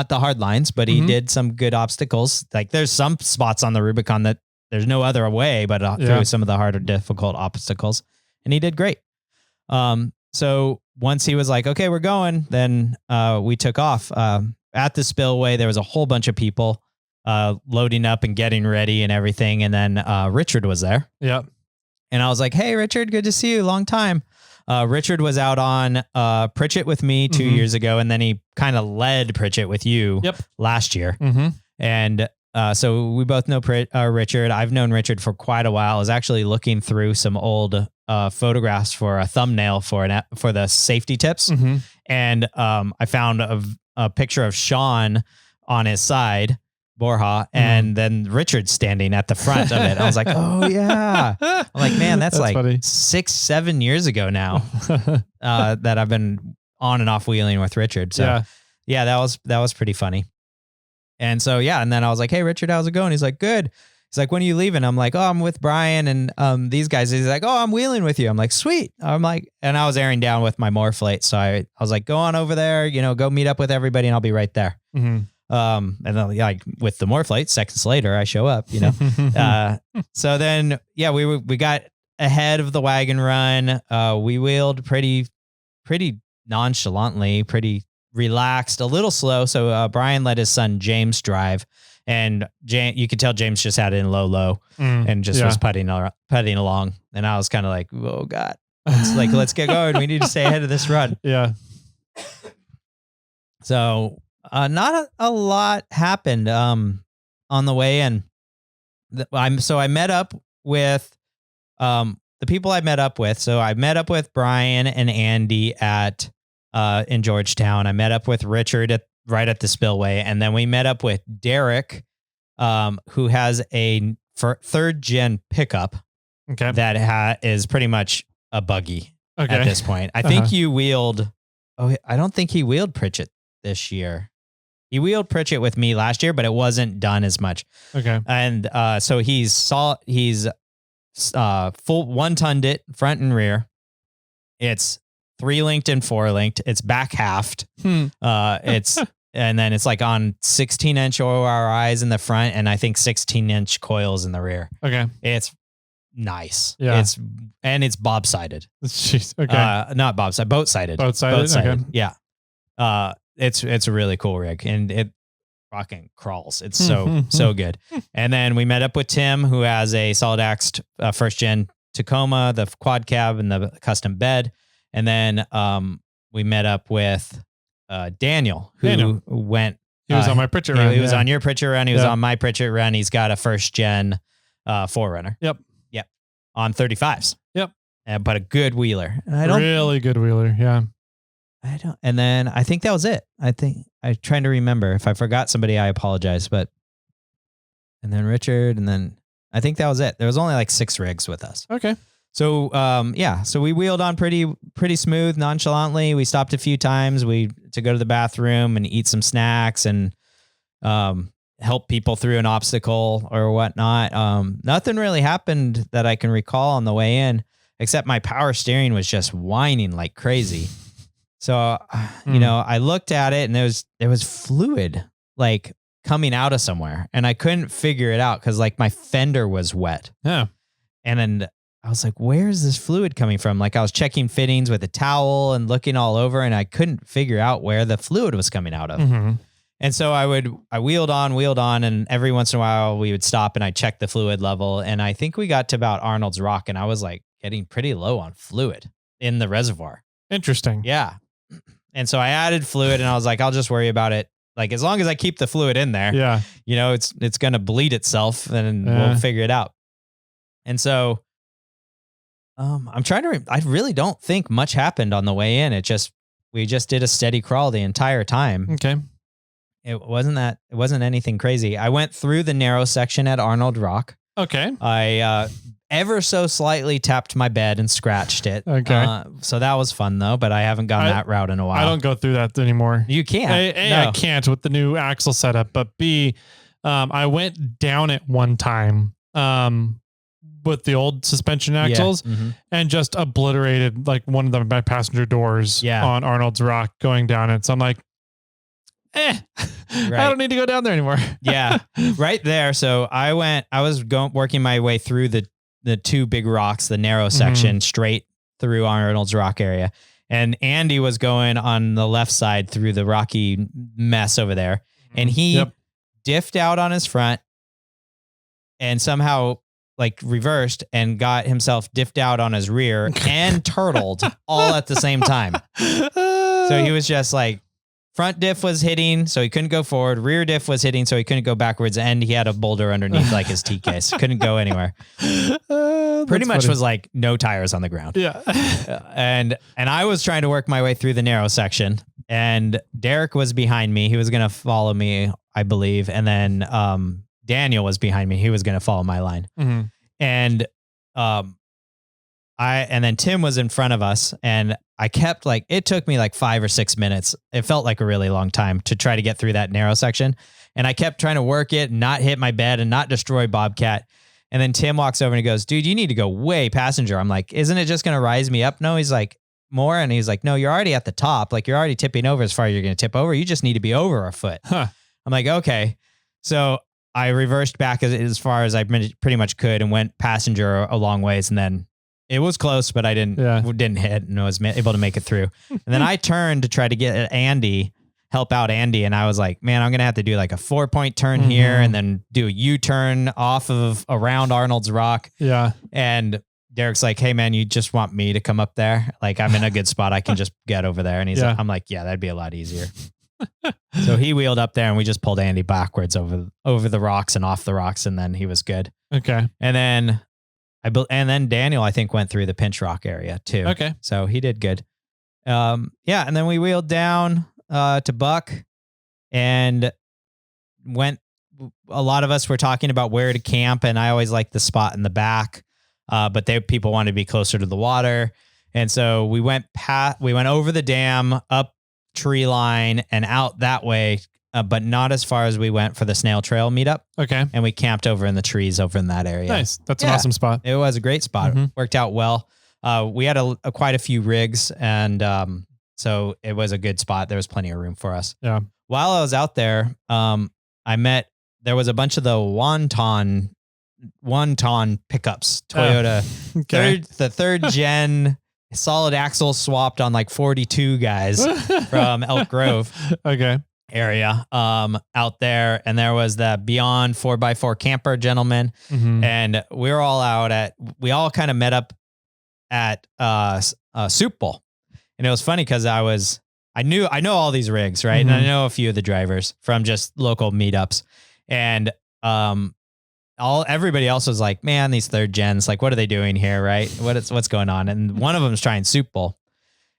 Speaker 2: the hard lines, but he did some good obstacles. Like there's some spots on the Rubicon that there's no other way but through some of the harder, difficult obstacles. And he did great. So once he was like, okay, we're going, then we took off. At the spillway, there was a whole bunch of people loading up and getting ready and everything. And then Richard was there.
Speaker 1: Yeah.
Speaker 2: And I was like, hey, Richard, good to see you. Long time. Richard was out on Pritchett with me 2 years ago, and then he kind of led Pritchett with you last year. And so we both know Richard. I've known Richard for quite a while. I was actually looking through some old photographs for a thumbnail for the safety tips. And I found a picture of Sean on his side, Borja, and then Richard standing at the front of it. I was like, oh yeah. I'm like, man, that's like funny. 6-7 years ago now that I've been on and off wheeling with Richard. So yeah, that was pretty funny. And so, and then I was like, hey, Richard, how's it going? He's like, good. He's like, when are you leaving? I'm like, oh, I'm with Brian and these guys. He's like, oh, I'm wheeling with you. I'm like, sweet. I'm like, and I was airing down with my Morphlate. So I was like, go on over there, go meet up with everybody and I'll be right there. And then like with the Morphlate, seconds later, I show up, so then, we got ahead of the wagon run. We wheeled pretty nonchalantly, pretty relaxed, a little slow. So Brian let his son James drive, and you could tell James just had it in low and just was putting along. And I was kind of like, oh God, let's get going. We need to stay ahead of this run.
Speaker 1: Yeah.
Speaker 2: So not a lot happened on the way in. I met up with the people I met up with. So I met up with Brian and Andy in Georgetown. I met up with Richard right at the spillway, and then we met up with Derek, who has a third gen pickup that is pretty much a buggy at this point. I think you wheeled. Oh, I don't think he wheeled Pritchett this year. He wheeled Pritchett with me last year, but it wasn't done as much.
Speaker 1: Okay.
Speaker 2: And so he's full 1-tonned it front and rear. It's 3-linked and 4-linked. It's back halved. And then it's like on 16-inch ORIs in the front, and I think 16-inch coils in the rear. Okay. It's nice. Yeah. It's bob-sided.
Speaker 1: Jeez. Okay.
Speaker 2: Not bob-sided, boat-sided.
Speaker 1: Boat-sided. Okay.
Speaker 2: Yeah. It's a really cool rig, and it fucking crawls. It's so good. And then we met up with Tim, who has a solid axed first gen Tacoma, the quad cab and the custom bed. And then we met up with Daniel, who went.
Speaker 1: He was on my Pritchett run.
Speaker 2: He was on your Pritchett run. He was on my Pritchett run. He's got a first gen 4Runner. Yep. On 35s. Yep. But a good wheeler.
Speaker 1: Really good wheeler. Yeah.
Speaker 2: And then I think that was it. I'm trying to remember. If I forgot somebody, I apologize. And then Richard, and then I think that was it. There was only like 6 rigs with us.
Speaker 1: Okay.
Speaker 2: So, so we wheeled on pretty smooth, nonchalantly. We stopped a few times to go to the bathroom and eat some snacks and help people through an obstacle or whatnot. Nothing really happened that I can recall on the way in, except my power steering was just whining like crazy. So, I looked at it, and there was fluid like coming out of somewhere, and I couldn't figure it out because like my fender was wet. Yeah. And then I was like, where's this fluid coming from? Like I was checking fittings with a towel and looking all over, and I couldn't figure out where the fluid was coming out of. Mm-hmm. And so I wheeled on, and every once in a while we would stop and I'd check the fluid level. And I think we got to about Arnold's Rock, and I was like getting pretty low on fluid in the reservoir.
Speaker 1: Interesting.
Speaker 2: Yeah. And so I added fluid, and I was like, I'll just worry about it. Like, as long as I keep the fluid in there, it's going to bleed itself, and we'll figure it out. And so, I'm trying to, I really don't think much happened on the way in. We just did a steady crawl the entire time.
Speaker 1: Okay.
Speaker 2: It wasn't anything crazy. I went through the narrow section at Arnold Rock.
Speaker 1: Okay.
Speaker 2: I, ever so slightly tapped my bed and scratched it. Okay. So that was fun though, but I haven't gone that route in a while.
Speaker 1: I don't go through that anymore.
Speaker 2: You can't.
Speaker 1: I can't with the new axle setup, but B, I went down it one time with the old suspension axles and just obliterated like one of my passenger doors on Arnold's Rock going down it. So I'm like, I don't need to go down there anymore.
Speaker 2: Yeah, right there. So I was working my way through the 2 big rocks, the narrow section straight through Arnold's Rock area. And Andy was going on the left side through the rocky mess over there. And he diffed out on his front and somehow like reversed and got himself diffed out on his rear and turtled all at the same time. So he was just like, front diff was hitting, so he couldn't go forward. Rear diff was hitting, so he couldn't go backwards. And he had a boulder underneath like his T-case. Couldn't go anywhere. Pretty much was like no tires on the ground. Yeah. And I was trying to work my way through the narrow section, and Derek was behind me. He was going to follow me, I believe. And then Daniel was behind me. He was going to follow my line. Mm-hmm. And then Tim was in front of us, and I kept it took me like 5 or 6 minutes. It felt like a really long time to try to get through that narrow section. And I kept trying to work it, not hit my bed and not destroy Bobcat. And then Tim walks over and he goes, dude, you need to go way passenger. I'm like, isn't it just going to rise me up? No, he's like, more. And he's like, no, you're already at the top. Like you're already tipping over as far as you're going to tip over. You just need to be over a foot. Huh. I'm like, okay. So I reversed back as far as I pretty much could and went passenger a long ways. And then It was close, but I didn't hit and was able to make it through. And then I turned to try to get help out Andy. And I was like, man, I'm going to have to do like a 4-point turn here and then do a U-turn around Arnold's Rock.
Speaker 1: Yeah.
Speaker 2: And Derek's like, hey man, you just want me to come up there? Like, I'm in a good spot. I can just get over there. And I'm like, yeah, that'd be a lot easier. So he wheeled up there and we just pulled Andy backwards over the rocks and off the rocks. And then he was good.
Speaker 1: Okay.
Speaker 2: And then Daniel, I think, went through the pinch rock area too.
Speaker 1: Okay.
Speaker 2: So he did good. And then we wheeled down to Buck and a lot of us were talking about where to camp, and I always liked the spot in the back, but people wanted to be closer to the water. And so we went over the dam, up tree line and out that way, but not as far as we went for the Snail Trail meetup.
Speaker 1: Okay.
Speaker 2: And we camped over in the trees over in that area.
Speaker 1: Nice. That's an awesome spot.
Speaker 2: It was a great spot.
Speaker 1: Mm-hmm.
Speaker 2: Worked out well. We had quite a few rigs, and so it was a good spot. There was plenty of room for us.
Speaker 1: Yeah. While
Speaker 2: I was out there, there was a bunch of the Wonton pickups, Toyota,
Speaker 1: Okay.
Speaker 2: the third gen solid axle swapped on like 42 guys from Elk Grove.
Speaker 1: Okay.
Speaker 2: Area out there, and there was the Beyond 4x4 camper gentleman, and we all kind of met up at Soup Bowl. And it was funny because I know all these rigs, right? And I know a few of the drivers from just local meetups, and everybody else was like, man, these third gens, like, what are they doing here, right? What's going on? And one of them is trying Soup Bowl.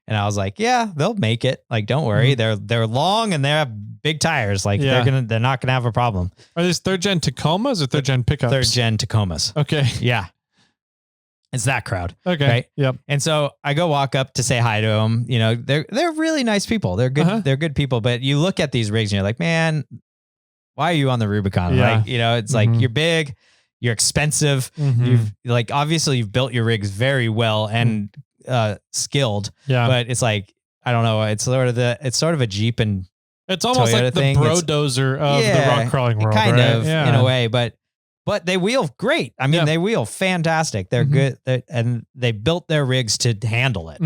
Speaker 2: And I was like, yeah, they'll make it. Like, don't worry. They're long and they have big tires. Like they're not gonna have a problem.
Speaker 1: Are these third gen Tacomas or third gen pickups?
Speaker 2: Third gen Tacomas.
Speaker 1: Okay.
Speaker 2: Yeah. It's that crowd.
Speaker 1: Okay.
Speaker 2: Right?
Speaker 1: Yep.
Speaker 2: And so I go walk up to say hi to them. You know, they're really nice people. They're good. They're good people. But you look at these rigs and you're like, man, why are you on the Rubicon?
Speaker 1: Yeah.
Speaker 2: Like, it's like you're big, you're expensive. Obviously you've built your rigs very well and skilled. Yeah. But it's like, I don't know. It's sort of a Jeep and
Speaker 1: it's almost
Speaker 2: Toyota
Speaker 1: like the
Speaker 2: thing.
Speaker 1: Dozer of the rock crawling world,
Speaker 2: kind
Speaker 1: right?
Speaker 2: of in a way, but they wheel great. I mean, they wheel fantastic. They're good, and they built their rigs to handle it,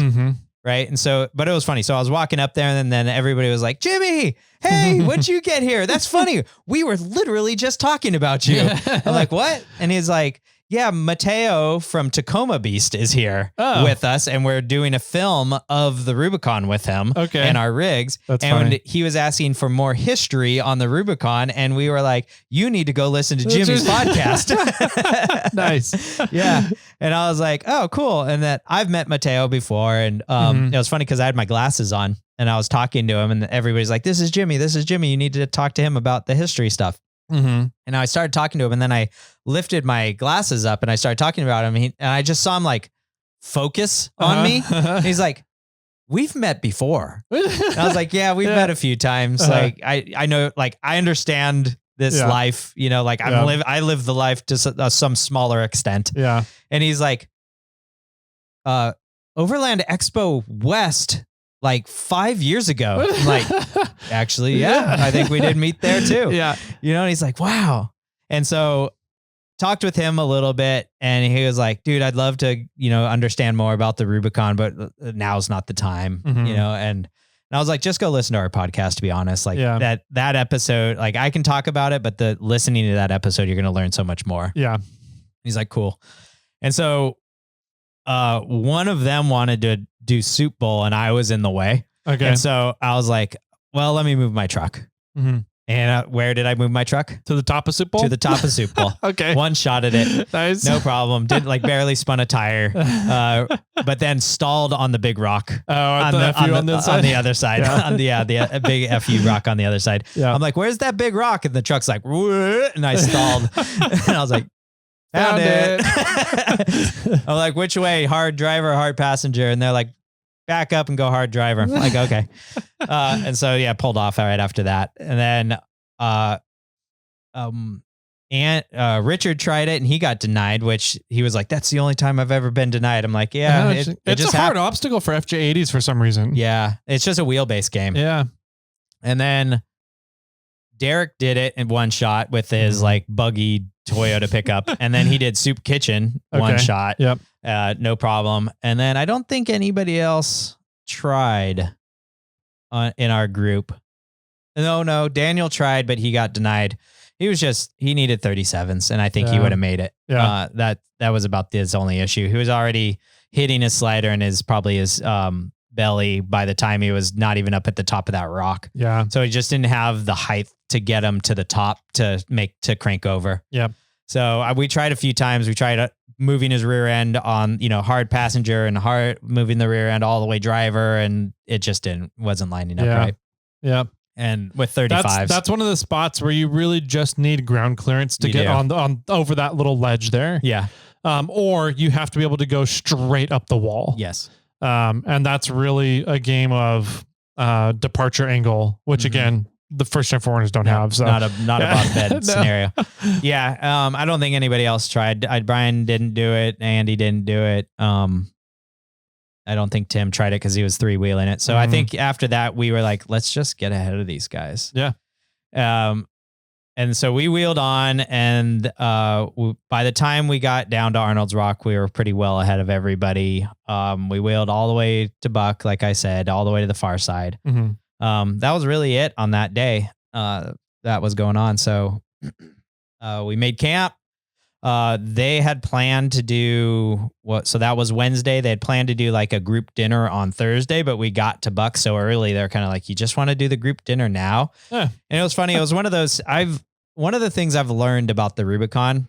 Speaker 2: right? And so, but it was funny. So I was walking up there, and then everybody was like, "Jimmy, hey, what'd you get here? That's funny. We were literally just talking about you." I'm like, "What?" And he's like, yeah, Mateo from Tacoma Beast is here with us, and we're doing a film of the Rubicon with him and our rigs.
Speaker 1: That's
Speaker 2: and
Speaker 1: funny.
Speaker 2: He was asking for more history on the Rubicon, and we were like, you need to go listen to Jimmy's podcast.
Speaker 1: Nice.
Speaker 2: Yeah. And I was like, oh, cool. And that I've met Mateo before, and it was funny because I had my glasses on, and I was talking to him, and everybody's like, this is Jimmy. You need to talk to him about the history stuff. And I started talking to him, and then I lifted my glasses up and I started talking about him, and I just saw him like focus on me. He's like, we've met before. And I was like, yeah, we've met a few times. Like I know, like I understand this life, like I live the life to some smaller extent.
Speaker 1: Yeah.
Speaker 2: And he's like, Overland Expo West, like 5 years ago. I'm like, actually, I think we did meet there too.
Speaker 1: Yeah.
Speaker 2: And he's like, wow. And so talked with him a little bit, and he was like, dude, I'd love to, understand more about the Rubicon, but now's not the time, and I was like, just go listen to our podcast, to be honest. Like that episode, like I can talk about it, but listening to that episode, you're going to learn so much more.
Speaker 1: Yeah.
Speaker 2: He's like, cool. And so, one of them wanted to do Soup Bowl, and I was in the way.
Speaker 1: Okay.
Speaker 2: And so I was like, well, let me move my truck. And where did I move my truck?
Speaker 1: To the top of Soup Bowl?
Speaker 2: To the top of Soup Bowl.
Speaker 1: Okay.
Speaker 2: One shot at it.
Speaker 1: Nice.
Speaker 2: No problem. Did barely spun a tire, but then stalled on the big rock.
Speaker 1: Oh, on the
Speaker 2: other side. On the big FU rock on the other side. Yeah. I'm like, where's that big rock? And the truck's like, and I stalled. And I was like, found it. I'm like, which way? Hard driver or hard passenger? And they're like, back up and go hard driver. I'm like, okay. And so, pulled off right after that. And then, Richard tried it and he got denied, which he was like, that's the only time I've ever been denied. I'm like, yeah,
Speaker 1: it's just a hard obstacle for FJ80s for some reason.
Speaker 2: Yeah. It's just a wheelbase game.
Speaker 1: Yeah.
Speaker 2: And then Derek did it in one shot with his like buggy Toyota pickup. And then he did Soup Kitchen one shot.
Speaker 1: Yep.
Speaker 2: No problem. And then I don't think anybody else tried in our group. No, Daniel tried, but he got denied. He needed 37s, and I think he would have made it.
Speaker 1: Yeah.
Speaker 2: That was about his only issue. He was already hitting his slider and his belly by the time he was not even up at the top of that rock.
Speaker 1: Yeah.
Speaker 2: So he just didn't have the height to get him to the top to crank over.
Speaker 1: Yeah.
Speaker 2: So we tried a few times. We tried moving his rear end on, hard passenger and moving the rear end all the way driver, and it just wasn't lining up right.
Speaker 1: Yeah.
Speaker 2: And with 35s,
Speaker 1: that's one of the spots where you really just need ground clearance to get on over that little ledge there.
Speaker 2: Yeah.
Speaker 1: Or you have to be able to go straight up the wall.
Speaker 2: Yes.
Speaker 1: And that's really a game of departure angle, which again, the first gen foreigners don't have. So
Speaker 2: not a bottom bed scenario. Yeah. I don't think anybody else tried. Brian didn't do it. Andy didn't do it. I don't think Tim tried it because he was 3-wheeling it. So I think after that, we were like, let's just get ahead of these guys.
Speaker 1: Yeah.
Speaker 2: And so we wheeled on, and by the time we got down to Arnold's Rock, we were pretty well ahead of everybody. We wheeled all the way to Buck, like I said, all the way to the far side. That was really it on that day that was going on. So we made camp. They had planned to do so that was Wednesday. They had planned to do like a group dinner on Thursday, but we got to Buck so early. They're kind of like, you just want to do the group dinner now? And it was funny. It was one of those, one of the things I've learned about the Rubicon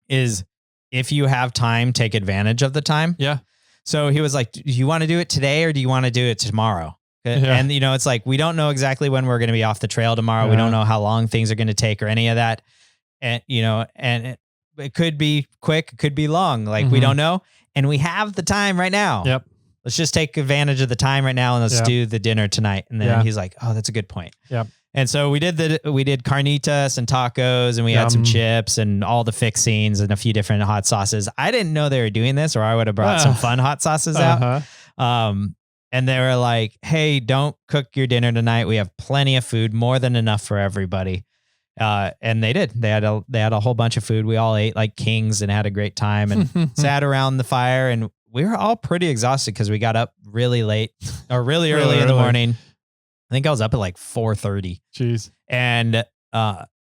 Speaker 2: is if you have time, take advantage of the time.
Speaker 1: Yeah.
Speaker 2: So he was like, do you want to do it today or do you want to do it tomorrow? Yeah. And it's like, we don't know exactly when we're going to be off the trail tomorrow. We don't know how long things are going to take or any of that. And, it could be quick, it could be long. Like we don't know. And we have the time right now.
Speaker 1: Yep.
Speaker 2: Let's just take advantage of the time right now and let's do the dinner tonight. And then he's like, oh, that's a good point.
Speaker 1: Yep.
Speaker 2: And so we did carnitas and tacos, and we had some chips and all the fixings and a few different hot sauces. I didn't know they were doing this, or I would have brought some fun hot sauces out. And they were like, hey, don't cook your dinner tonight. We have plenty of food, more than enough for everybody. And they did. They had a whole bunch of food. We all ate like kings and had a great time and sat around the fire. And we were all pretty exhausted because we got up really late or really early in the morning. I think I was up at like 4:30.
Speaker 1: Jeez.
Speaker 2: And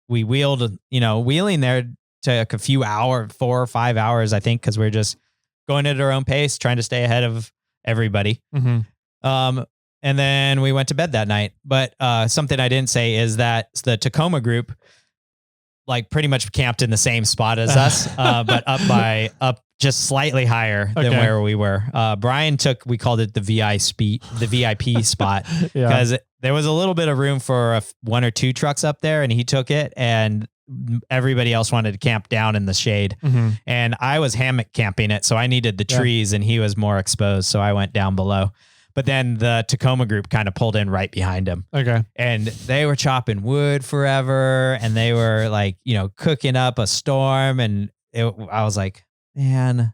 Speaker 2: we wheeled, wheeling there took a few hours, 4 or 5 hours, I think, because we're just going at our own pace, trying to stay ahead of everybody. And then we went to bed that night. But something I didn't say is that the Tacoma group, like, pretty much camped in the same spot as us, but up just slightly higher than where we were. Brian we called it the VIP spot, because there was a little bit of room for 1 or 2 trucks up there, and he took it, and everybody else wanted to camp down in the shade. And I was hammock camping it, so I needed the trees, and he was more exposed, so I went down below. But then the Tacoma group kind of pulled in right behind him. Okay. And they were chopping wood forever, and they were like, cooking up a storm. And I was like, man,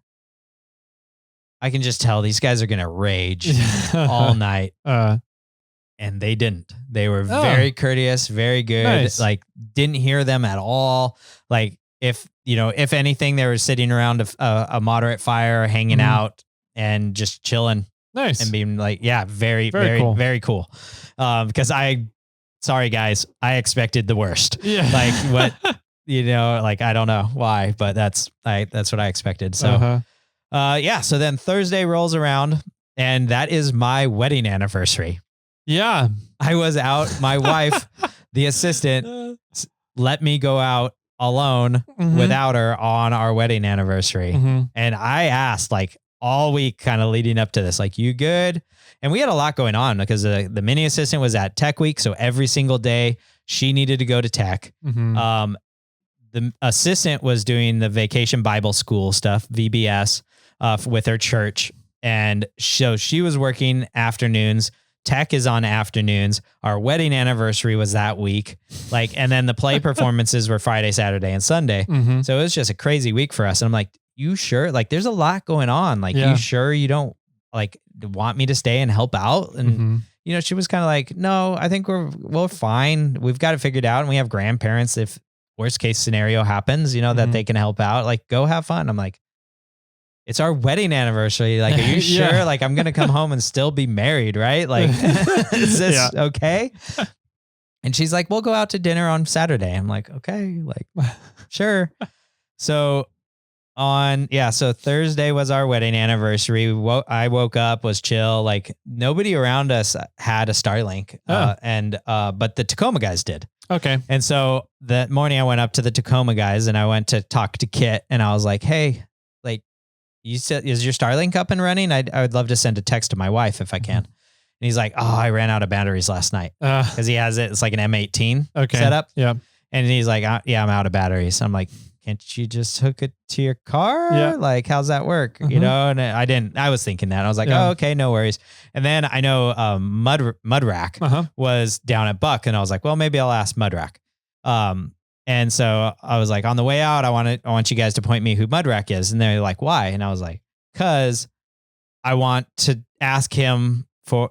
Speaker 2: I can just tell these guys are going to rage all night. And they didn't. They were very courteous, very good. Nice. Like, didn't hear them at all. Like, if anything, they were sitting around a moderate fire, hanging out and just chilling.
Speaker 1: Nice.
Speaker 2: And being like, very, very, cool. Very cool. Because sorry guys, I expected the worst. Yeah. Like what, I don't know why, but that's what I expected. So, so then Thursday rolls around, and that is my wedding anniversary.
Speaker 1: Yeah.
Speaker 2: I was out. My wife, the assistant, let me go out alone without her on our wedding anniversary. And I asked, like, all week kind of leading up to this, like, you good? And we had a lot going on because the mini assistant was at Tech Week. So every single day she needed to go to Tech. The assistant was doing the Vacation Bible School stuff, VBS, with her church. And so she was working afternoons. Tech is on afternoons. Our wedding anniversary was that week. And then the play performances were Friday, Saturday, and Sunday. So it was just a crazy week for us. And I'm like, you sure? Like, there's a lot going on. Like, you sure you don't want me to stay and help out? And she was kind of like, no, I think we're fine. We've got it figured out, and we have grandparents. If worst case scenario happens, that they can help out. Like, go have fun. I'm like, it's our wedding anniversary. Like, are you sure?
Speaker 1: Yeah.
Speaker 2: Like, I'm going to come home and still be married, right? Like, is this okay? And she's like, we'll go out to dinner on Saturday. I'm like, okay, like, sure. So so Thursday was our wedding anniversary. I woke up, was chill. Like, nobody around us had a Starlink, but the Tacoma guys did.
Speaker 1: Okay.
Speaker 2: And so that morning I went up to the Tacoma guys and I went to talk to Kit and I was like, hey, like, you said, is your Starlink up and running? I would love to send a text to my wife if I can. And he's like, oh, I ran out of batteries last night. Cause he has it's like an M18 setup.
Speaker 1: Yeah.
Speaker 2: And he's like, yeah, I'm out of batteries. I'm like, can't you just hook it to your car?
Speaker 1: Yeah.
Speaker 2: Like, how's that work? You know? And I was thinking that. I was like, oh, okay, no worries. And then I know Mudrack was down at Buck and I was like, well, maybe I'll ask Mudrack. And so I was like, on the way out, I want you guys to point me who Mudrack is. And they're like, why? And I was like, cause I want to ask him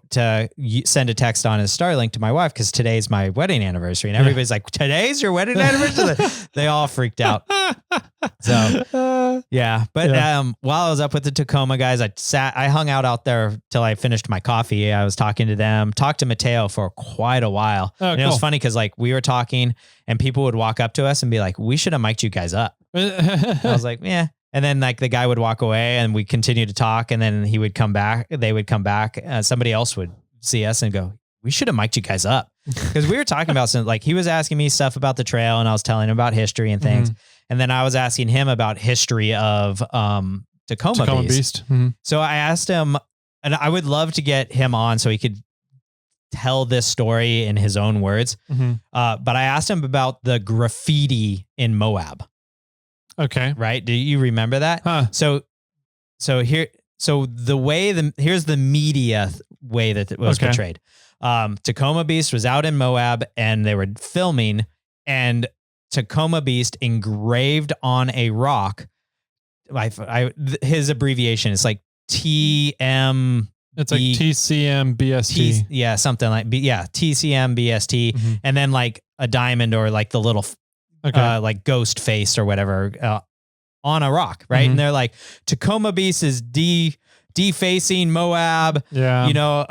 Speaker 2: to send a text on his Starlink to my wife because today's my wedding anniversary. And everybody's like, today's your wedding anniversary? They all freaked out. So yeah. But while I was up with the Tacoma guys, I hung out there till I finished my coffee. I was talking to them, talked to Mateo for quite a while. And it was funny because like we were talking and people would walk up to us and be like, we should have mic'd you guys up. I was like, yeah. And then like the guy would walk away and we continue to talk and then he would come back. They would come back. Somebody else would see us and go, we should have mic'd you guys up. Because we were talking about some, like he was asking me stuff about the trail and I was telling him about history and things. And then I was asking him about history of Tacoma Beast. So I asked him, and I would love to get him on so he could tell this story in his own words. But I asked him about the graffiti in Moab.
Speaker 1: Okay.
Speaker 2: Right. Do you remember that? So here's the media way that it was portrayed. Tacoma Beast was out in Moab and they were filming and Tacoma Beast engraved on a rock. His abbreviation is like TM.
Speaker 1: It's like TCM BST.
Speaker 2: Something like TCM BST. And then like a diamond or like the little like ghost face or whatever on a rock, right? And they're like, Tacoma Beast is defacing Moab. Yeah, you know,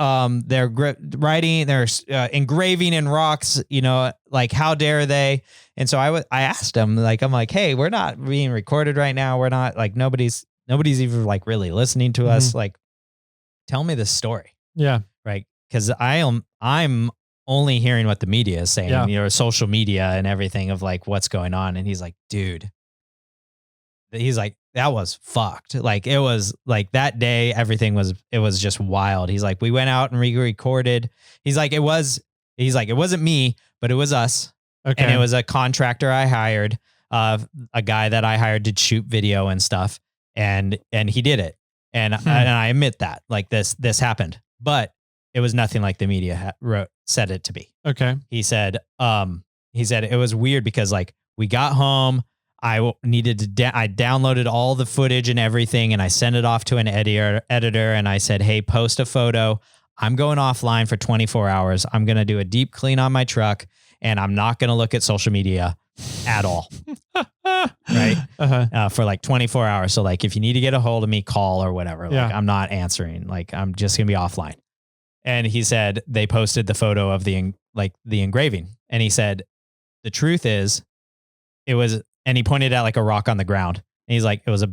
Speaker 2: they're they're engraving in rocks. You know, like how dare they? And so I asked him, like, I'm like, hey, we're not being recorded right now. We're not like nobody's even like really listening to us. Like, tell me this story. Yeah, right. Because I'm only hearing what the media is saying, you know, social media and everything of like what's going on. And he's like, dude, he's like, that was fucked. Like it was like that day, everything was just wild. He's like, we went out and recorded. He's like, it wasn't me, but it was us. Okay. And it was a contractor I hired, a guy that I hired to shoot video and stuff. And he did it. And I admit that like this happened, but it was nothing like the media said it to be. Okay. He said it was weird because like we got home, I downloaded all the footage and everything and I sent it off to an editor and I said, hey, post a photo. I'm going offline for 24 hours. I'm going to do a deep clean on my truck and I'm not going to look at social media at all. Right. For like 24 hours. So like, if you need to get a hold of me, call or whatever, like I'm not answering, like I'm just going to be offline. And he said, they posted the photo of the engraving. And he said, the truth is and he pointed at like a rock on the ground. And he's like, it was a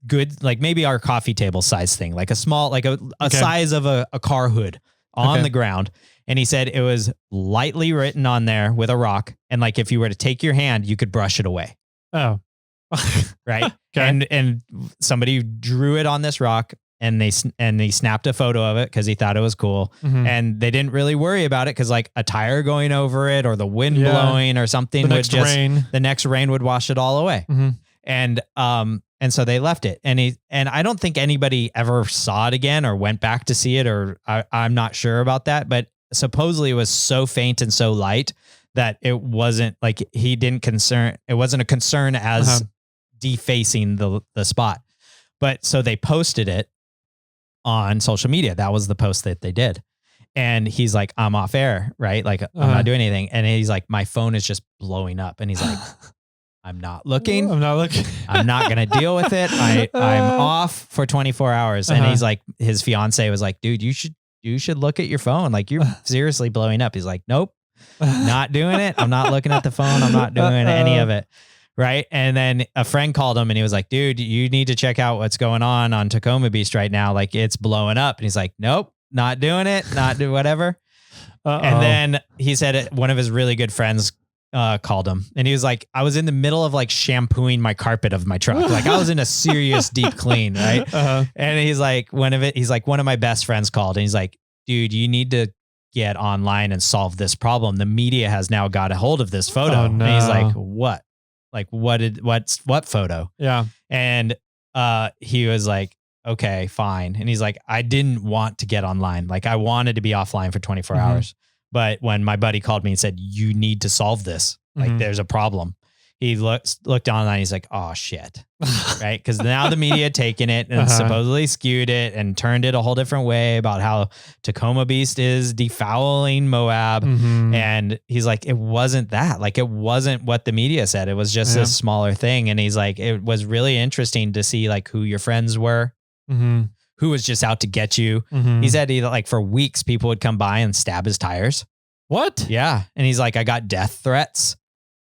Speaker 2: good, like maybe our coffee table size thing, like a small, like a size of a car hood on the ground. And he said it was lightly written on there with a rock. And like, if you were to take your hand, you could brush it away. Oh, right. And somebody drew it on this rock and they snapped a photo of it because he thought it was cool. And they didn't really worry about it because like a tire going over it or the wind blowing or something the next rain would wash it all away. And so they left it. And I don't think anybody ever saw it again or went back to see it, or I'm not sure about that, but supposedly it was so faint and so light that it wasn't like it wasn't a concern as defacing the spot. But so they posted it on social media. That was the post that they did. And he's like, I'm off air, right? Like I'm not doing anything. And he's like, my phone is just blowing up. And he's like, I'm not looking.
Speaker 1: I'm not looking.
Speaker 2: I'm not going to deal with it. I'm off for 24 hours. And he's like, his fiance was like, dude, you should look at your phone. Like, you're seriously blowing up. He's like, nope, not doing it. I'm not looking at the phone. I'm not doing any of it. Right. And then a friend called him and he was like, dude, you need to check out what's going on Tacoma Beach right now. Like, it's blowing up. And he's like, nope, not doing it. Not do whatever. And then he said one of his really good friends called him and he was like, I was in the middle of like shampooing my carpet of my truck. Like, I was in a serious deep clean. Right. And he's like, one of my best friends called and he's like, dude, you need to get online and solve this problem. The media has now got a hold of this photo.
Speaker 1: Oh, no.
Speaker 2: And he's like, what? Like, what photo?
Speaker 1: Yeah.
Speaker 2: And he was like, okay, fine. And he's like, I didn't want to get online. Like, I wanted to be offline for 24 hours. But when my buddy called me and said, you need to solve this, like, there's a problem. He looked online. He's like, oh shit. Right. Because now the media had taken it and supposedly skewed it and turned it a whole different way about how Tacoma Beast is defouling Moab. And he's like, it wasn't that. Like, it wasn't what the media said. It was just a smaller thing. And he's like, it was really interesting to see like who your friends were, who was just out to get you. He said like for weeks, people would come by and stab his tires.
Speaker 1: What?
Speaker 2: Yeah. And he's like, I got death threats.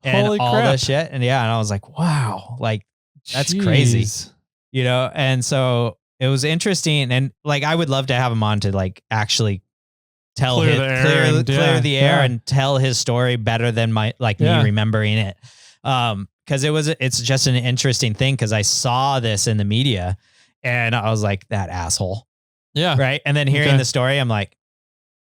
Speaker 2: And
Speaker 1: Holy
Speaker 2: all
Speaker 1: crap.
Speaker 2: this shit. And yeah. And I was like, wow, like that's crazy, you know? And so it was interesting. And like, I would love to have him on to like actually tell
Speaker 1: Clear
Speaker 2: the air and tell his story better than me remembering it. Cause it's just an interesting thing. Cause I saw this in the media and I was like, that asshole.
Speaker 1: Yeah.
Speaker 2: Right. And then hearing the story, I'm like,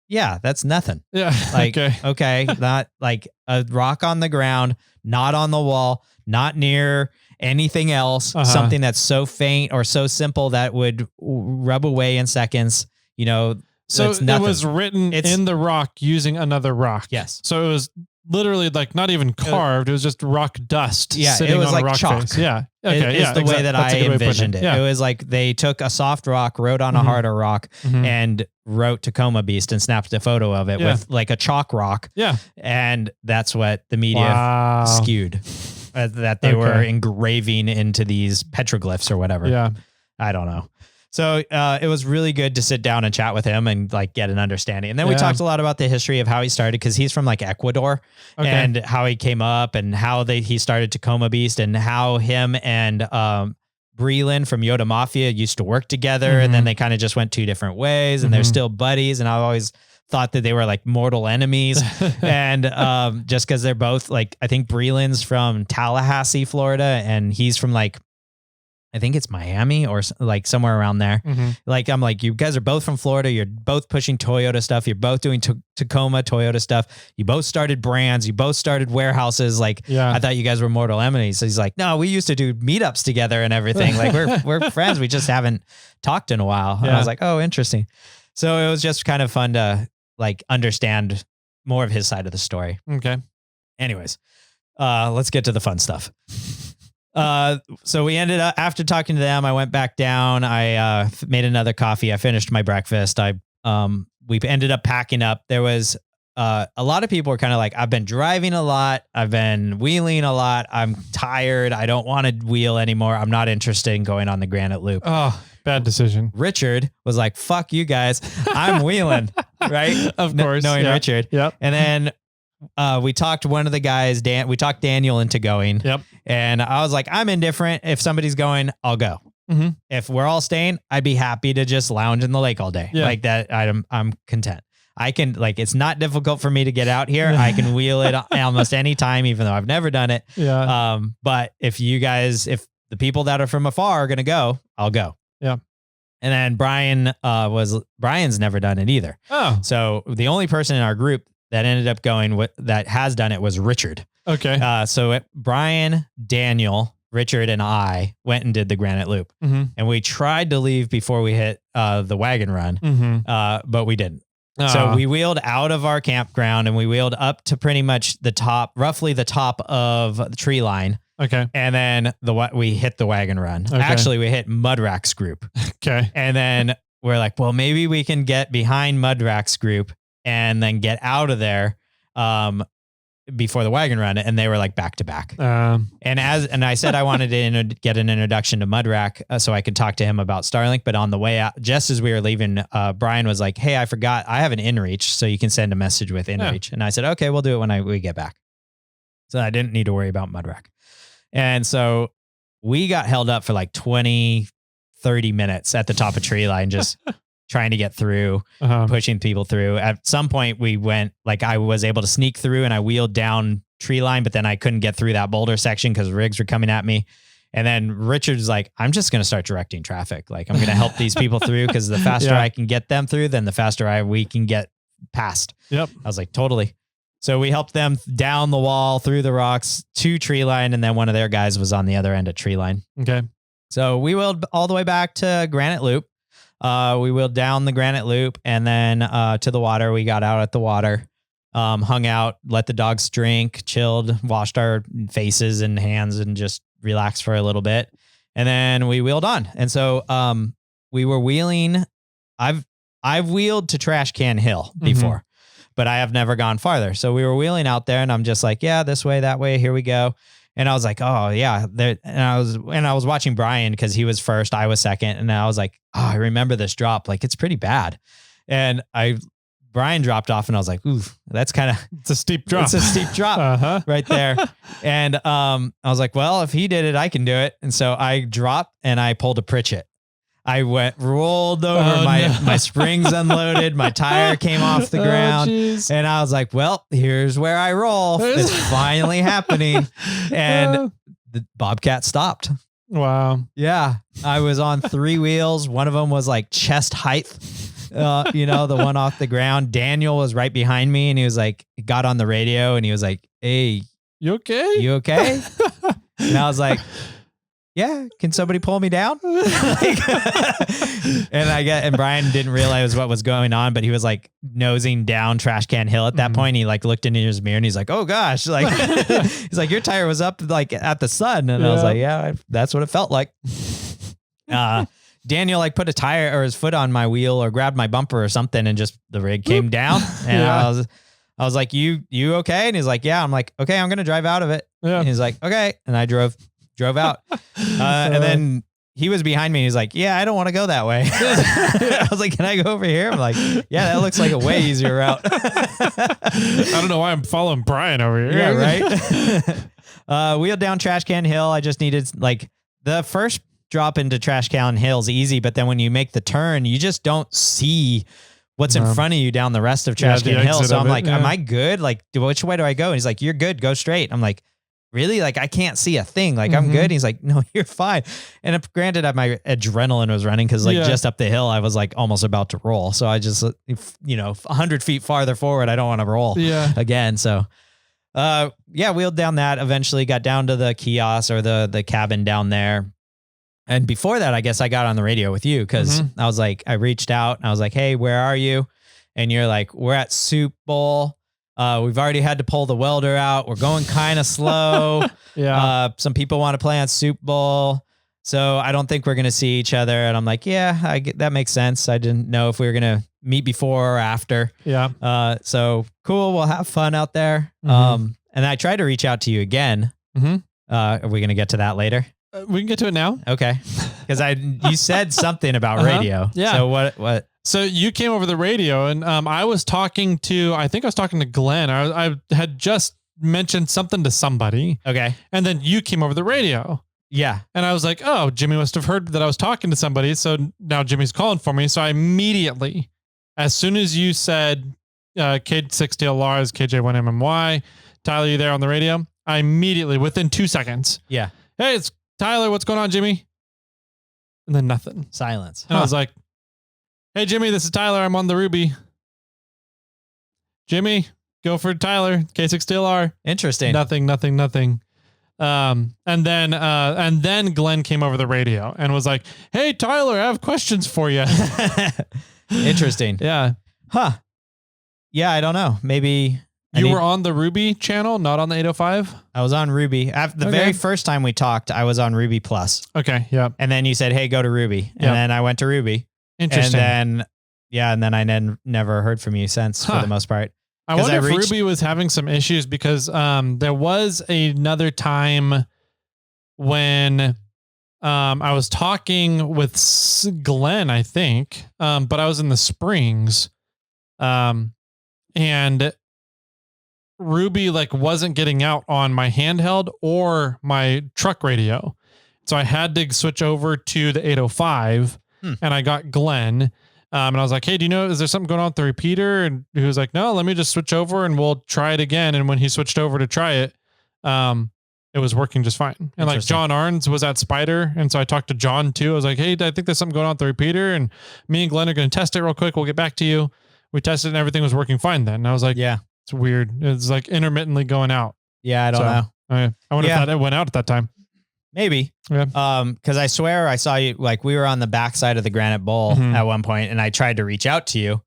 Speaker 2: yeah, that's nothing.
Speaker 1: Yeah.
Speaker 2: Like, okay. Not like a rock on the ground, not on the wall, not near anything else, something that's so faint or so simple that would rub away in seconds, you know.
Speaker 1: So it was written in the rock using another rock.
Speaker 2: Yes.
Speaker 1: So it was literally like not even carved. It was just rock dust.
Speaker 2: Yeah.
Speaker 1: Sitting
Speaker 2: It was
Speaker 1: on
Speaker 2: like
Speaker 1: a rock
Speaker 2: chalk.
Speaker 1: face. Yeah. Okay.
Speaker 2: It's the way that I envisioned it.
Speaker 1: Yeah.
Speaker 2: It was like they took a soft rock, wrote on a harder rock and wrote Tacoma Beast and snapped a photo of it with like a chalk rock.
Speaker 1: Yeah.
Speaker 2: And that's what the media skewed. That they were engraving into these petroglyphs or whatever.
Speaker 1: Yeah.
Speaker 2: I don't know. So it was really good to sit down and chat with him and like get an understanding. And then we talked a lot about the history of how he started because he's from like Ecuador and how he came up and how he started Tacoma Beast and how him and Breland from Yoda Mafia used to work together. And then they kind of just went two different ways and they're still buddies. And I always thought that they were like mortal enemies. And just because they're both like, I think Breland's from Tallahassee, Florida, and he's from like, I think it's Miami or like somewhere around there. Like, I'm like, you guys are both from Florida. You're both pushing Toyota stuff. You're both doing Tacoma Toyota stuff. You both started brands. You both started warehouses. Like, I thought you guys were mortal enemies. So he's like, no, we used to do meetups together and everything. Like we're friends. We just haven't talked in a while. And I was like, oh, interesting. So it was just kind of fun to like understand more of his side of the story.
Speaker 1: Okay.
Speaker 2: Anyways, let's get to the fun stuff. So we ended up, after talking to them, I went back down. I made another coffee. I finished my breakfast. We ended up packing up. There was a lot of people were kind of like, I've been driving a lot. I've been wheeling a lot. I'm tired. I don't want to wheel anymore. I'm not interested in going on the Granite Loop.
Speaker 1: Oh, bad decision.
Speaker 2: Richard was like, fuck you guys. I'm wheeling. Right.
Speaker 1: Of course.
Speaker 2: Knowing Richard.
Speaker 1: Yep.
Speaker 2: And then we talked one of the guys, we talked Daniel into going.
Speaker 1: Yep.
Speaker 2: And I was like, I'm indifferent. If somebody's going, I'll go. If we're all staying, I'd be happy to just lounge in the lake all day. Like that. I'm content. I can like, it's not difficult for me to get out here. I can wheel it almost any time, even though I've never done it.
Speaker 1: Yeah.
Speaker 2: But if the people that are from afar are going to go, I'll go.
Speaker 1: Yeah.
Speaker 2: And then Brian's never done it either.
Speaker 1: Oh,
Speaker 2: so the only person in our group that ended up going that has done it was Richard.
Speaker 1: okay.
Speaker 2: Brian, Daniel, Richard, and I went and did the Granite Loop. And we tried to leave before we hit the wagon run, but we didn't. So we wheeled out of our campground and we wheeled up to pretty much roughly the top of the tree line.
Speaker 1: Okay.
Speaker 2: And then we hit the wagon run.
Speaker 1: Okay.
Speaker 2: Actually, we hit Mudrack's group.
Speaker 1: Okay.
Speaker 2: And then we're like, well, maybe we can get behind Mudrack's group and then get out of there. before the wagon run, and they were like back to back. And I said I wanted to get an introduction to Mudrack so I could talk to him about Starlink. But on the way out, just as we were leaving, Brian was like, "Hey, I forgot I have an InReach, so you can send a message with InReach." And I said, "Okay, we'll do it when we get back." So I didn't need to worry about Mudrack. And so we got held up for like 20, 30 minutes at the top of tree line, just trying to get through, pushing people through. At some point we went, like I was able to sneak through and I wheeled down tree line, but then I couldn't get through that boulder section because rigs were coming at me. And then Richard's like, I'm just going to start directing traffic. Like I'm going to help these people through because the faster I can get them through, then the faster we can get past.
Speaker 1: Yep.
Speaker 2: I was like, totally. So we helped them down the wall, through the rocks to tree line. And then one of their guys was on the other end of tree line.
Speaker 1: Okay.
Speaker 2: So we wheeled all the way back to Granite Loop. We wheeled down the Granite Loop and then to the water. We got out at the water, hung out, let the dogs drink, chilled, washed our faces and hands and just relaxed for a little bit. And then we wheeled on. And so we were wheeling. I've wheeled to Trash Can Hill before, but I have never gone farther. So we were wheeling out there and I'm just like, yeah, this way, that way, here we go. And I was like, oh yeah. And I was watching Brian because he was first, I was second. And I was like, oh, I remember this drop. Like it's pretty bad. And Brian dropped off and I was like, ooh, that's
Speaker 1: it's a steep drop.
Speaker 2: It's a steep drop right there. And I was like, well, if he did it, I can do it. And so I dropped and I pulled a Pritchett. I rolled over, my springs unloaded, my tire came off the ground, and I was like, well, here's where I roll. It's finally happening. And the Bobcat stopped.
Speaker 1: Wow.
Speaker 2: Yeah. I was on 3 wheels. One of them was like chest height, the one off the ground. Daniel was right behind me and he was like, got on the radio and he was like, hey,
Speaker 1: you okay?
Speaker 2: You okay? And I was like, yeah, can somebody pull me down? And Brian didn't realize what was going on, but he was like nosing down Trash Can Hill at that point. He like looked into his mirror and he's like, oh gosh, like he's like, your tire was up like at the sun. And I was like, yeah, that's what it felt like. Daniel like put a tire or his foot on my wheel or grabbed my bumper or something and just the rig came down. And I was like, you okay? And he's like, yeah. I'm like, okay, I'm going to drive out of it. Yeah. And he's like, okay. And I drove out. And then he was behind me. He's like, yeah, I don't want to go that way. I was like, can I go over here? I'm like, yeah, that looks like a way easier route.
Speaker 1: I don't know why I'm following Brian over here.
Speaker 2: Yeah, right. Wheeled down Trash Can Hill. I just needed like the first drop into Trash Can Hill is easy, but then when you make the turn, you just don't see what's in front of you down the rest of Trash Can Hill. So I'm like, am I good? Like, which way do I go? And he's like, you're good. Go straight. I'm like, really? Like, I can't see a thing. Like, I'm good. And he's like, no, you're fine. And granted, my adrenaline was running because like just up the hill, I was like almost about to roll. So I just, 100 feet farther forward, I don't want to roll again. So, wheeled down that, eventually got down to the kiosk or the cabin down there. And before that, I guess I got on the radio with you because I was like, I reached out and I was like, hey, where are you? And you're like, we're at Soup Bowl. We've already had to pull the welder out. We're going kind of slow. Some people want to play on Soup Bowl. So I don't think we're going to see each other. And I'm like, yeah, that makes sense. I didn't know if we were going to meet before or after. Yeah. So cool. We'll have fun out there. And I tried to reach out to you again. Are we going to get to that later?
Speaker 1: We can get to it now.
Speaker 2: Okay. Because you said something about radio. Yeah. So what?
Speaker 1: So you came over the radio and I was talking to Glenn. I had just mentioned something to somebody.
Speaker 2: Okay.
Speaker 1: And then you came over the radio.
Speaker 2: Yeah.
Speaker 1: And I was like, oh, Jimmy must have heard that I was talking to somebody. So now Jimmy's calling for me. So I immediately, as soon as you said K6TLR is KJ1MMY, Tyler, you there on the radio? I immediately, within 2 seconds.
Speaker 2: Yeah.
Speaker 1: Hey, it's Tyler. What's going on, Jimmy? And then nothing.
Speaker 2: Silence.
Speaker 1: And I was like, hey, Jimmy, this is Tyler. I'm on the Ruby. Jimmy, go for Tyler. K6TLR.
Speaker 2: Interesting.
Speaker 1: Nothing. And then Glenn came over the radio and was like, hey, Tyler, I have questions for you.
Speaker 2: Interesting.
Speaker 1: Yeah.
Speaker 2: Huh. Yeah, I don't know. Maybe
Speaker 1: you were on the Ruby channel, not on the 805?
Speaker 2: I was on Ruby. After the very first time we talked, I was on Ruby Plus.
Speaker 1: Okay. Yeah.
Speaker 2: And then you said, hey, go to Ruby. And then I went to Ruby.
Speaker 1: Interesting.
Speaker 2: And then I never heard from you since for the most part.
Speaker 1: I wonder if Ruby was having some issues because there was another time when I was talking with Glenn, I think, but I was in the Springs, and Ruby like wasn't getting out on my handheld or my truck radio. So I had to switch over to the 805 and I got Glenn. And I was like, hey, do you know, is there something going on with the repeater? And he was like, no, let me just switch over and we'll try it again. And when he switched over to try it, it was working just fine. And like John Arns was at Spider. And so I talked to John too. I was like, hey, I think there's something going on with the repeater. And me and Glenn are going to test it real quick. We'll get back to you. We tested and everything was working fine then. And I was like, yeah, it's weird. It's like intermittently going out.
Speaker 2: Yeah, I don't know.
Speaker 1: I wonder if that went out at that time.
Speaker 2: Maybe. Yeah. Cause I swear I saw you, like we were on the backside of the Granite Bowl at one point and I tried to reach out to you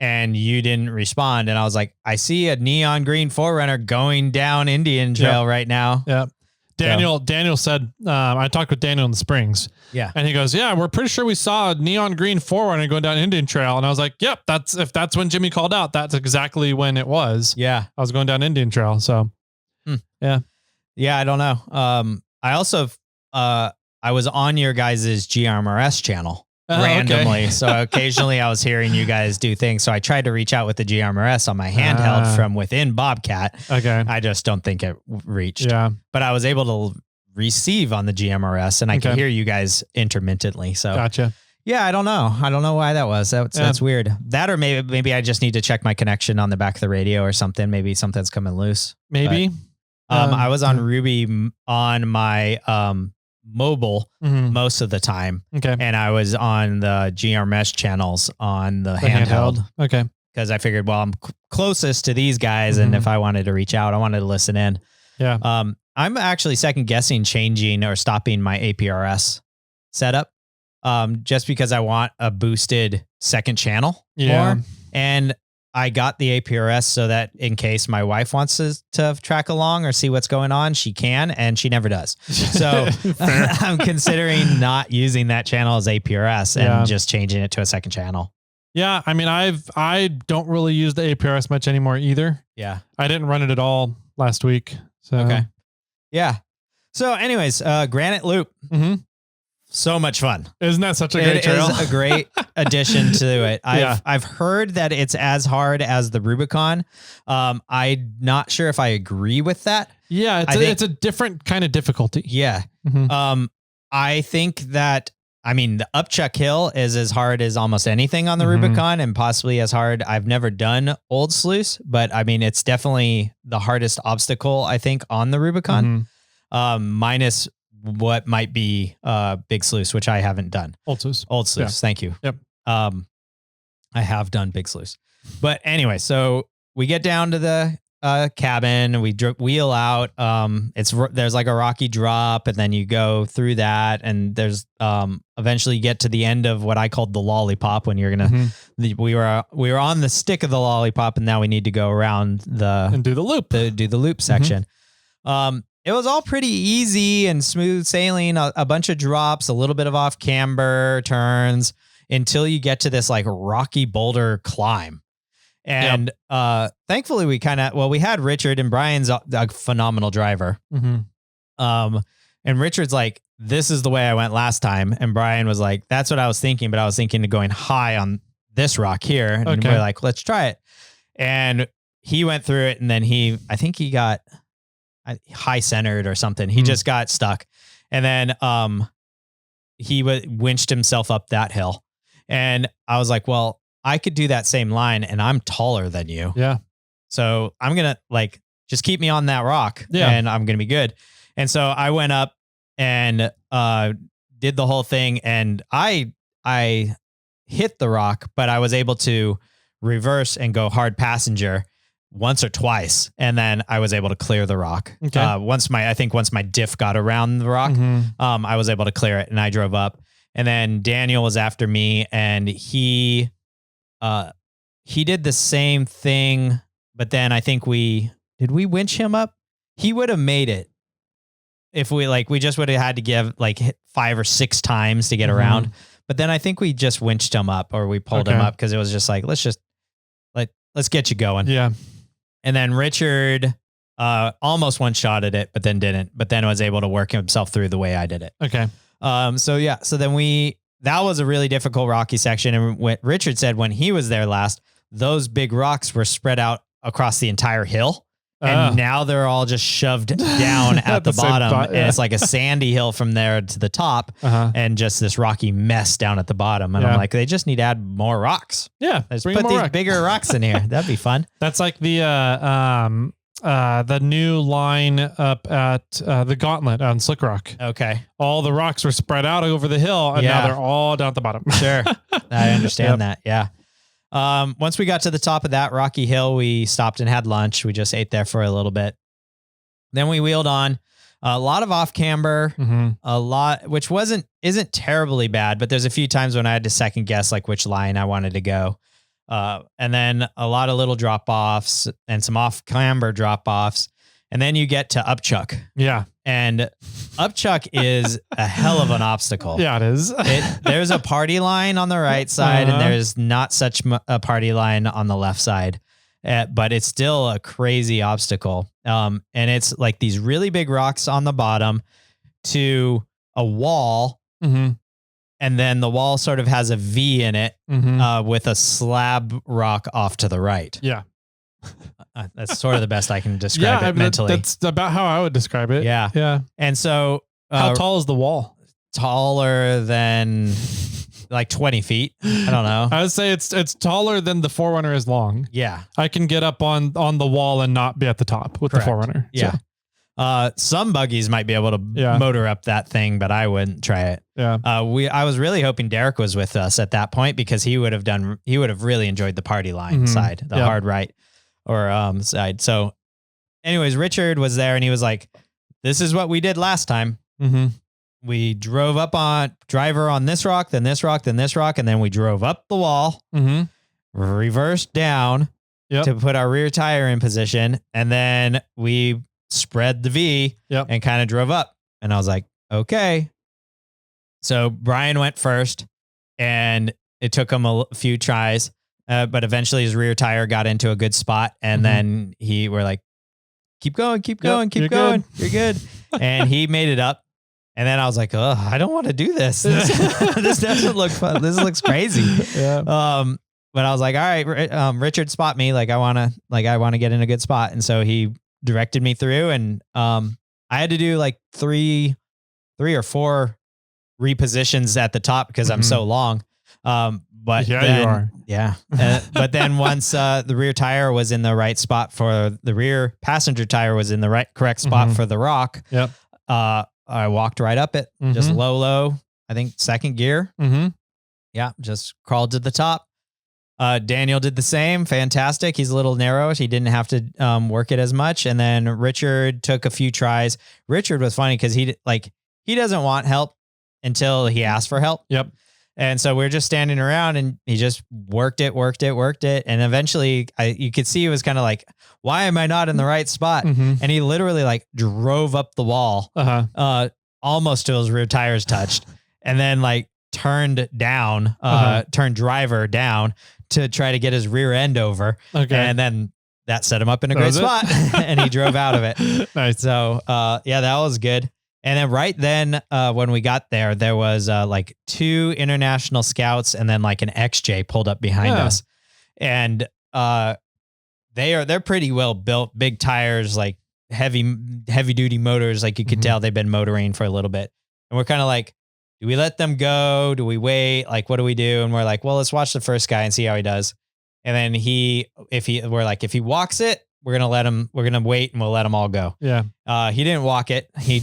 Speaker 2: and you didn't respond. And I was like, I see a neon green 4Runner going down Indian Trail right now.
Speaker 1: Yeah. Daniel said, I talked with Daniel in the Springs.
Speaker 2: Yeah.
Speaker 1: And he goes, yeah, we're pretty sure we saw a neon green 4Runner going down Indian Trail. And I was like, yep, if that's when Jimmy called out, that's exactly when it was.
Speaker 2: Yeah.
Speaker 1: I was going down Indian Trail. So yeah.
Speaker 2: Yeah. I don't know. I also, I was on your guys' GRMRS channel randomly. Okay. So occasionally I was hearing you guys do things. So I tried to reach out with the GRMRS on my handheld from within Bobcat. Okay. I just don't think it reached. Yeah. But I was able to receive on the GMRS and I could hear you guys intermittently. So
Speaker 1: gotcha.
Speaker 2: Yeah. I don't know why that was. That's weird. That, or maybe I just need to check my connection on the back of the radio or something. Maybe something's coming loose.
Speaker 1: Maybe.
Speaker 2: But, I was on Ruby on my, mobile most of the time. Okay. And I was on the GRMS channels on the handheld.
Speaker 1: Okay.
Speaker 2: Because I figured, well, I'm closest to these guys. And if I wanted to reach out, I wanted to listen in.
Speaker 1: Yeah.
Speaker 2: I'm actually second guessing changing or stopping my APRS setup. Just because I want a boosted second channel more. And I got the APRS so that in case my wife wants to track along or see what's going on, she can, and she never does. So I'm considering not using that channel as APRS and just changing it to a second channel.
Speaker 1: Yeah. I mean, I don't really use the APRS much anymore either.
Speaker 2: Yeah.
Speaker 1: I didn't run it at all last week. So
Speaker 2: okay. Yeah. So anyways, Granite Loop. So much fun.
Speaker 1: Isn't that such a great trail?
Speaker 2: It is a great addition to it. I've heard that it's as hard as the Rubicon. I'm not sure if I agree with that.
Speaker 1: Yeah, it's a different kind of difficulty.
Speaker 2: Yeah. I think that, I mean, the Upchuck Hill is as hard as almost anything on the Rubicon and possibly as hard. I've never done Old Sluice, but I mean, it's definitely the hardest obstacle, I think, on the Rubicon. Minus what might be Big Sluice, which I haven't done.
Speaker 1: Old Sluice.
Speaker 2: Yeah. Thank you.
Speaker 1: Yep.
Speaker 2: I have done Big Sluice. But anyway, so we get down to the cabin, we wheel out. There's like a rocky drop and then you go through that and there's eventually you get to the end of what I called the lollipop when you're going to, we were on the stick of the lollipop and now we need to go around
Speaker 1: and do the loop,
Speaker 2: do the loop section. It was all pretty easy and smooth sailing, a bunch of drops, a little bit of off camber turns until you get to this like rocky boulder climb. And thankfully we had Richard, and Brian's a phenomenal driver. And Richard's like, this is the way I went last time. And Brian was like, that's what I was thinking, but I was thinking of going high on this rock here. And we're like, let's try it. And he went through it and then I think he got high centered or something. He just got stuck. And then he winched himself up that hill. And I was like, well, I could do that same line and I'm taller than you.
Speaker 1: Yeah.
Speaker 2: So I'm going to just keep me on that rock and I'm going to be good. And so I went up and did the whole thing and I hit the rock, but I was able to reverse and go hard passenger once or twice. And then I was able to clear the rock. Okay. Once my diff got around the rock, I was able to clear it and I drove up. And then Daniel was after me and he did the same thing, but then I think did we winch him up? He would have made it if we just would have had to give 5 or 6 times to get around. But then I think we just winched him up or we pulled him up because it was just like, let's get you going.
Speaker 1: Yeah.
Speaker 2: And then Richard almost one-shotted it, but then didn't. But then was able to work himself through the way I did it.
Speaker 1: Okay.
Speaker 2: So then that was a really difficult rocky section. And what Richard said when he was there last, those big rocks were spread out across the entire hill. And now they're all just shoved down at the bottom. And it's like a sandy hill from there to the top and just this rocky mess down at the bottom. And I'm like, they just need to add more rocks.
Speaker 1: Yeah.
Speaker 2: Let's put these bigger rocks in here. That'd be fun.
Speaker 1: That's like the new line up at the Gauntlet on Slick Rock.
Speaker 2: Okay.
Speaker 1: All the rocks were spread out over the hill, and now they're all down at the bottom.
Speaker 2: Sure. I understand that. Yeah. Once we got to the top of that rocky hill, we stopped and had lunch. We just ate there for a little bit. Then we wheeled on. A lot of off camber, a lot, which isn't terribly bad, but there's a few times when I had to second guess like which line I wanted to go. And then a lot of little drop offs and some off camber drop offs. And then you get to upchuck.
Speaker 1: Yeah.
Speaker 2: And upchuck is a hell of an obstacle.
Speaker 1: Yeah, it is.
Speaker 2: There's a party line on the right side and there's not such a party line on the left side. But it's still a crazy obstacle. And it's like these really big rocks on the bottom to a wall. And then the wall sort of has a V in it with a slab rock off to the right.
Speaker 1: Yeah.
Speaker 2: That's sort of the best I can describe it mentally.
Speaker 1: That's about how I would describe it.
Speaker 2: Yeah.
Speaker 1: Yeah.
Speaker 2: And so
Speaker 1: how tall is the wall?
Speaker 2: Taller than like 20 feet. I don't know.
Speaker 1: I would say it's taller than the Forerunner is long.
Speaker 2: Yeah.
Speaker 1: I can get up on the wall and not be at the top with the Forerunner.
Speaker 2: Yeah. So. Some buggies might be able to motor up that thing, but I wouldn't try it.
Speaker 1: Yeah.
Speaker 2: I was really hoping Derek was with us at that point because he would have really enjoyed the party line side, the hard right or side. So anyways, Richard was there and he was like, this is what we did last time. We drove up on driver on this rock, then this rock, then this rock. And then we drove up the wall, reversed down to put our rear tire in position. And then we spread the V and kind of drove up. And I was like, okay. So Brian went first and it took him a few tries, but eventually his rear tire got into a good spot. And then we're like, keep going, keep going, keep going. You're good. And he made it up. And then I was like, oh, I don't want to do this. This doesn't look fun. This looks crazy. But I was like, all right, Richard, spot me. Like I want to get in a good spot. And so he directed me through and I had to do like three or four repositions at the top because I'm so long. But
Speaker 1: you are.
Speaker 2: Yeah. But then once the rear tire was in the right spot for the rear passenger tire was in the correct spot for the rock.
Speaker 1: Yep.
Speaker 2: I walked right up it, just low, I think second gear. Yeah. Just crawled to the top. Daniel did the same. Fantastic. He's a little narrow. He didn't have to work it as much. And then Richard took a few tries. Richard was funny because he doesn't want help until he asked for help.
Speaker 1: Yep.
Speaker 2: And so we're just standing around and he just worked it. And eventually you could see he was kind of like, why am I not in the right spot? And he literally like drove up the wall, almost till his rear tires touched and then like turned driver down to try to get his rear end over. Okay. And then that set him up in a great spot and he drove out of it.
Speaker 1: Nice.
Speaker 2: So, that was good. And then right then, when we got there, there was like 2 international scouts and then like an XJ pulled up behind us. And they're pretty well built, big tires, like heavy duty motors. Like you could tell they've been motoring for a little bit. And we're kind of like, do we let them go? Do we wait? Like, what do we do? And we're like, well, let's watch the first guy and see how he does. And then if he walks it, we're going to wait and we'll let them all go.
Speaker 1: Yeah.
Speaker 2: He didn't walk it. He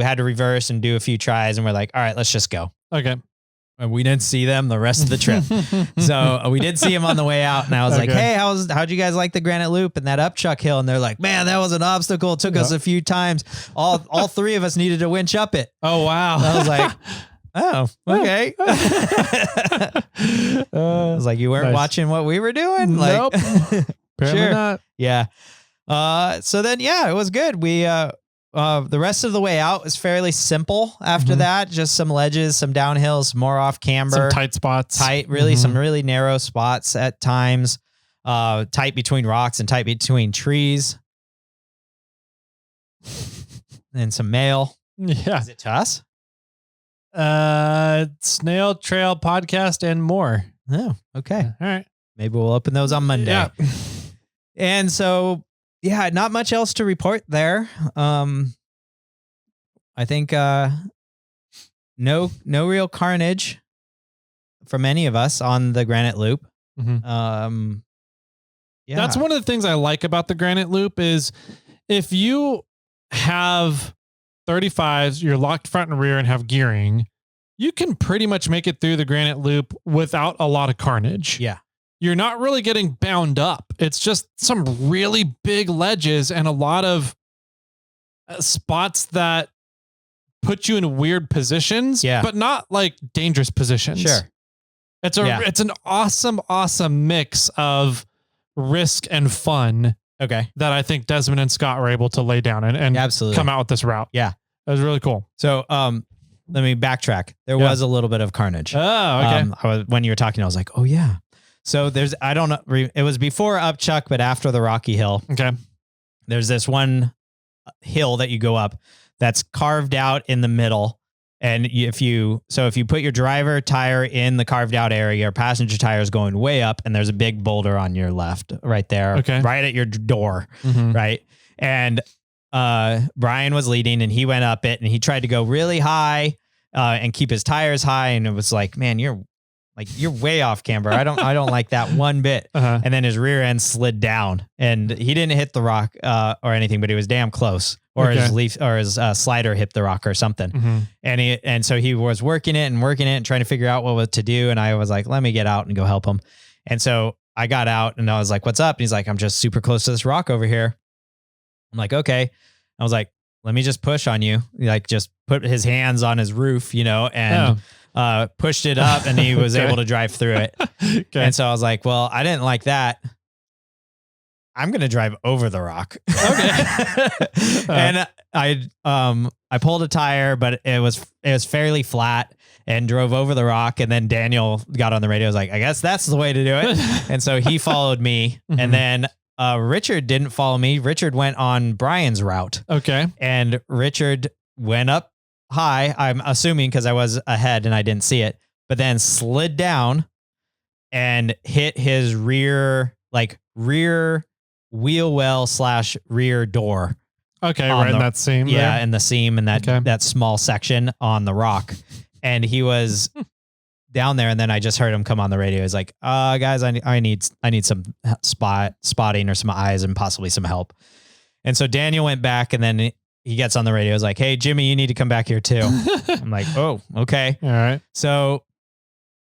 Speaker 2: had to reverse and do a few tries and we're like, all right, let's just go.
Speaker 1: Okay.
Speaker 2: And we didn't see them the rest of the trip. So we did see him on the way out and I was like, hey, how'd you guys like the Granite Loop and that upchuck hill? And they're like, man, that was an obstacle. It took us a few times. All 3 of us needed to winch up it.
Speaker 1: Oh, wow.
Speaker 2: And I was like, oh, okay. I was like, you weren't watching what we were doing? Like,
Speaker 1: nope. Apparently not.
Speaker 2: Yeah. So then, it was good. We, the rest of the way out was fairly simple after that. Just some ledges, some downhills, more off camber.
Speaker 1: Some tight spots.
Speaker 2: Some really narrow spots at times. tight between rocks and tight between trees. And some mail.
Speaker 1: Yeah.
Speaker 2: Is it to us?
Speaker 1: Snail Trail podcast and more.
Speaker 2: Oh, okay.
Speaker 1: All right.
Speaker 2: Maybe we'll open those on Monday.
Speaker 1: Yeah.
Speaker 2: And so, yeah, not much else to report there. I think no real carnage from any of us on the Granite Loop.
Speaker 1: Mhm.
Speaker 2: Yeah.
Speaker 1: That's one of the things I like about the Granite Loop is if you have 35s, you're locked front and rear and have gearing, you can pretty much make it through the Granite Loop without a lot of carnage.
Speaker 2: Yeah.
Speaker 1: You're not really getting bound up. It's just some really big ledges and a lot of spots that put you in weird positions, but not like dangerous positions.
Speaker 2: Sure.
Speaker 1: It's an awesome mix of risk and fun.
Speaker 2: Okay.
Speaker 1: That I think Desmond and Scott were able to lay down and
Speaker 2: absolutely
Speaker 1: come out with this route.
Speaker 2: Yeah.
Speaker 1: It was really cool.
Speaker 2: So, let me backtrack. There was a little bit of carnage.
Speaker 1: Oh, okay.
Speaker 2: When you were talking, I was like, oh yeah. So I don't know. It was before Upchuck, but after the Rocky Hill.
Speaker 1: Okay.
Speaker 2: There's this one hill that you go up that's carved out in the middle. And if you put your driver tire in the carved out area, your passenger tire is going way up and there's a big boulder on your left right there, right at your door. Right. And Brian was leading and he went up it and he tried to go really high and keep his tires high. And it was like, man, you're way off camber. I don't like that one bit. And then his rear end slid down and he didn't hit the rock or anything, but he was damn close. Or his slider hit the rock or something. And so he was working it and trying to figure out what to do. And I was like, let me get out and go help him. And so I got out and I was like, what's up? And he's like, I'm just super close to this rock over here. I'm like, okay. I was like, let me just push on you. Like just put his hands on his roof, and pushed it up and he was able to drive through it. And so I was like, well, I didn't like that. I'm going to drive over the rock. Okay. And I pulled a tire, but it was fairly flat and drove over the rock. And then Daniel got on the radio. Was like, I guess that's the way to do it. And so he followed me. And then Richard didn't follow me. Richard went on Brian's route.
Speaker 1: Okay.
Speaker 2: And Richard went up high, I'm assuming because I was ahead and I didn't see it, but then slid down and hit his rear wheel well / rear door.
Speaker 1: Okay, right in that seam.
Speaker 2: Yeah, in the seam and that small section on the rock. And he was down there, and then I just heard him come on the radio. He's like, guys, I need some spotting or some eyes and possibly some help. And so Daniel went back, and then he gets on the radio. He's like, hey, Jimmy, you need to come back here too. I'm like, oh, okay.
Speaker 1: All right.
Speaker 2: So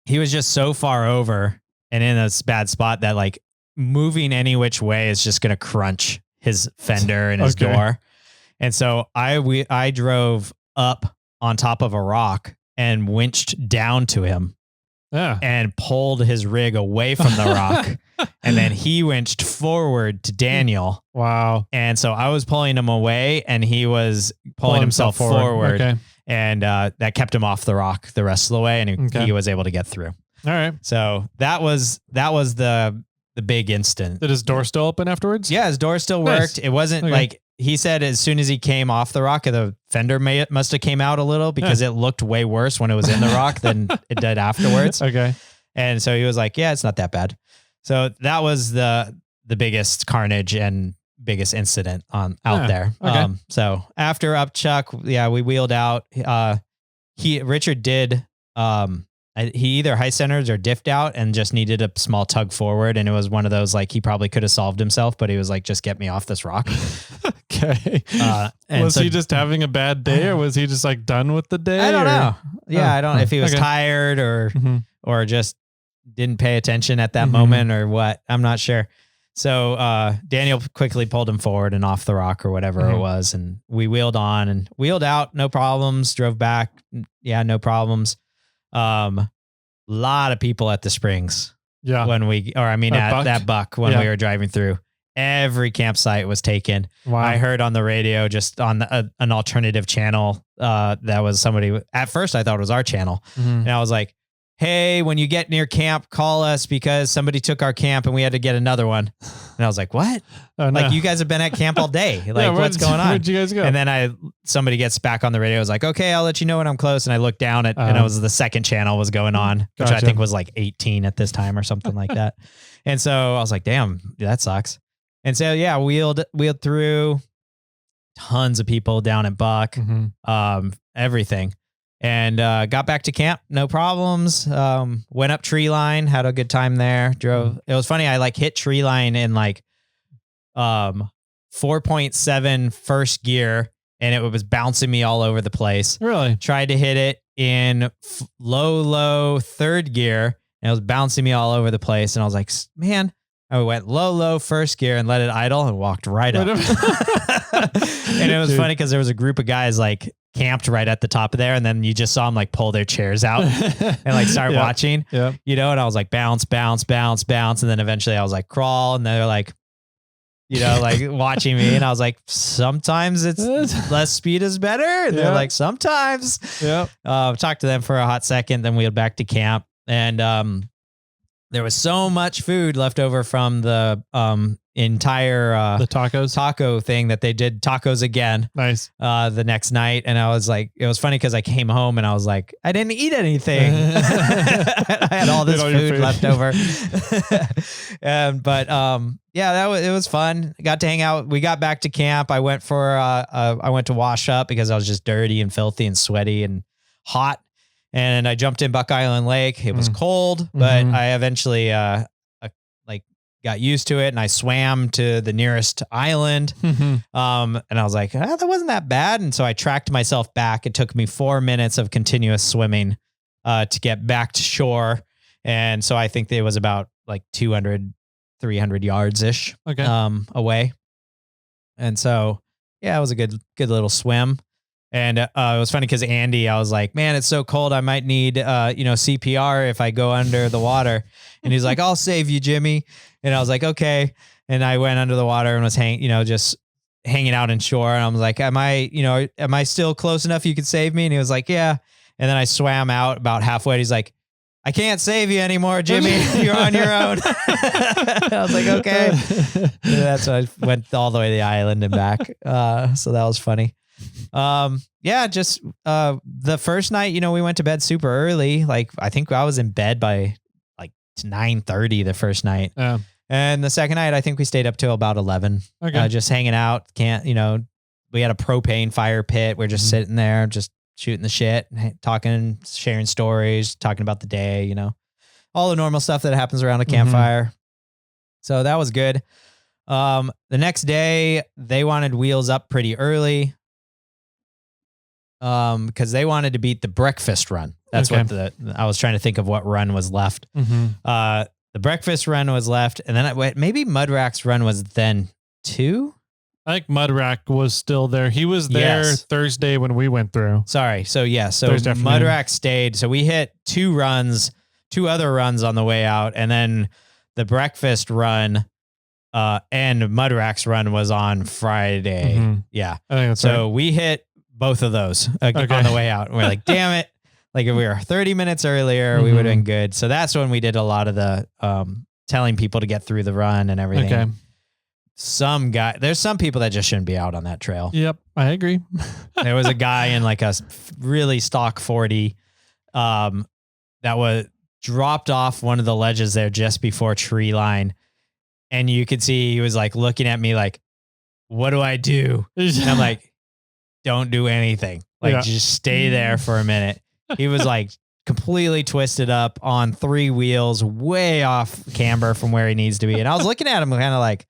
Speaker 2: he was just so far over and in a bad spot that like moving any which way is just going to crunch his fender and his door. And so I drove up on top of a rock and winched down to him and pulled his rig away from the rock. And then he winched forward to Daniel.
Speaker 1: Wow.
Speaker 2: And so I was pulling him away and he was pulling himself forward.
Speaker 1: Okay.
Speaker 2: And that kept him off the rock the rest of the way. And he was able to get through.
Speaker 1: All right.
Speaker 2: So that was the big instant.
Speaker 1: Did his door still open afterwards?
Speaker 2: Yeah, his door still worked. It wasn't like he said as soon as he came off the rock, the fender must have came out a little because it looked way worse when it was in the rock than it did afterwards.
Speaker 1: Okay.
Speaker 2: And so he was like, yeah, it's not that bad. So that was the biggest carnage and biggest incident out there.
Speaker 1: Okay.
Speaker 2: So after Upchuck, we wheeled out. Richard did, he either high centered or diffed out and just needed a small tug forward. And it was one of those, like, he probably could have solved himself, but he was like, just get me off this rock.
Speaker 1: Okay. Was he just having a bad day or was he just like done with the day?
Speaker 2: I don't know. Yeah. I don't know if he was tired or just didn't pay attention at that moment or what. I'm not sure. So Daniel quickly pulled him forward and off the rock or whatever it was. And we wheeled on and wheeled out. No problems. Drove back. Yeah, no problems. Lot of people at the Springs. Yeah. That Buck when we were driving through. Every campsite was taken. Wow. I heard on the radio, just on an alternative channel, that was somebody. At first, I thought it was our channel, and I was like, hey, when you get near camp, call us because somebody took our camp and we had to get another one. And I was like, what?
Speaker 1: Oh, no.
Speaker 2: Like, you guys have been at camp all day. Like,
Speaker 1: Yeah,
Speaker 2: what's going on?
Speaker 1: Where'd you guys go?
Speaker 2: And then somebody gets back on the radio. I was like, okay, I'll let you know when I'm close. And I looked down and it was the second channel was going on, which I think was like 18 at this time or something like that. And so I was like, damn, that sucks. And so, yeah, wheeled through, tons of people down at Buck, everything. And got back to camp, no problems. Went up tree line, had a good time there. Drove. It was funny. I like hit tree line in like 4.7 first gear, and it was bouncing me all over the place.
Speaker 1: Really?
Speaker 2: Tried to hit it in low third gear, and it was bouncing me all over the place. And I was like, man, I went low first gear and let it idle and walked right up. And it was funny because there was a group of guys like camped right at the top of there, and then you just saw them like pull their chairs out and like start watching, you know, and I was like bounce. And then eventually I was like crawl, and they're like, you know, like watching me, and I was like, sometimes it's less speed is better. And they're like, sometimes. Talked to them for a hot second, then wheeled back to camp, and there was so much food left over from the entire
Speaker 1: the
Speaker 2: taco thing that they did tacos again.
Speaker 1: Nice.
Speaker 2: The next night, and I was like, it was funny because I came home and I was like, I didn't eat anything. I had all this food left over. Yeah, it was fun. Got to hang out. We got back to camp. I went to wash up because I was just dirty and filthy and sweaty and hot. And I jumped in Buck Island Lake. It was cold, but I eventually got used to it, and I swam to the nearest island. And I was like, that wasn't that bad. And so I tracked myself back. It took me 4 minutes of continuous swimming to get back to shore. And so I think it was about like 200, 300 yards ish away. And so, yeah, it was a good little swim. And it was funny because Andy, I was like, man, it's so cold. I might need, CPR if I go under the water. And he's like, I'll save you, Jimmy. And I was like, okay. And I went under the water and was just hanging out in shore. And I was like, am I still close enough you could save me? And he was like, yeah. And then I swam out about halfway. And he's like, I can't save you anymore, Jimmy. You're on your own. I was like, okay. And that's why I went all the way to the island and back. So that was funny. The first night, we went to bed super early. Like, I think I was in bed by like 9:30 the first night. And the second night, I think we stayed up till about 11. Just hanging out. We had a propane fire pit. We're just sitting there, just shooting the shit, talking, sharing stories, talking about the day, all the normal stuff that happens around a campfire. So that was good. The next day they wanted wheels up pretty early. Because they wanted to beat the breakfast run. That's what I was trying to think of what run was left. The breakfast run was left, and then maybe Mudrack's run was then 2.
Speaker 1: I think Mudrack was still there. He was there Thursday when we went through.
Speaker 2: Sorry. So Mudrack stayed. So we hit 2 other runs on the way out, and then the breakfast run and Mudrack's run was on Friday. Yeah.
Speaker 1: I think that's
Speaker 2: so we hit both of those on the way out. And we're like, damn it. Like, if we were 30 minutes earlier, we would have been good. So that's when we did a lot of the telling people to get through the run and everything.
Speaker 1: Okay.
Speaker 2: There's some people that just shouldn't be out on that trail.
Speaker 1: Yep, I agree.
Speaker 2: There was a guy in like a really stock 40 that was dropped off one of the ledges there just before tree line. And you could see he was like looking at me like, what do I do? And I'm like, don't do anything. Like, just stay there for a minute. He was like completely twisted up on 3 wheels, way off camber from where he needs to be. And I was looking at him kind of like,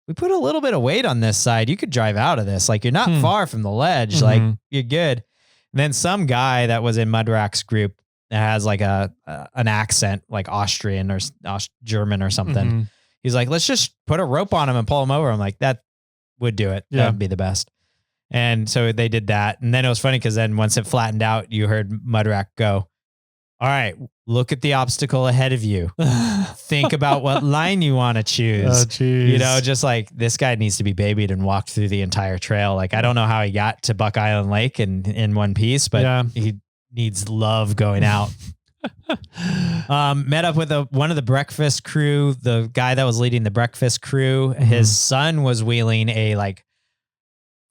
Speaker 2: we put a little bit of weight on this side. You could drive out of this. Like, you're not far from the ledge. Like, you're good. And then some guy that was in Mudrack's group that has like an accent, like Austrian or German or something. He's like, let's just put a rope on him and pull him over. I'm like, that would do it. That would be the best. And so they did that. And then it was funny because then once it flattened out, you heard Mudrack go, all right, look at the obstacle ahead of you. Think about what line you want to choose. Just like, this guy needs to be babied and walked through the entire trail. Like, I don't know how he got to Buck Island Lake in one piece, but he needs love going out. Met up with one of the breakfast crew, the guy that was leading the breakfast crew. His son was wheeling a like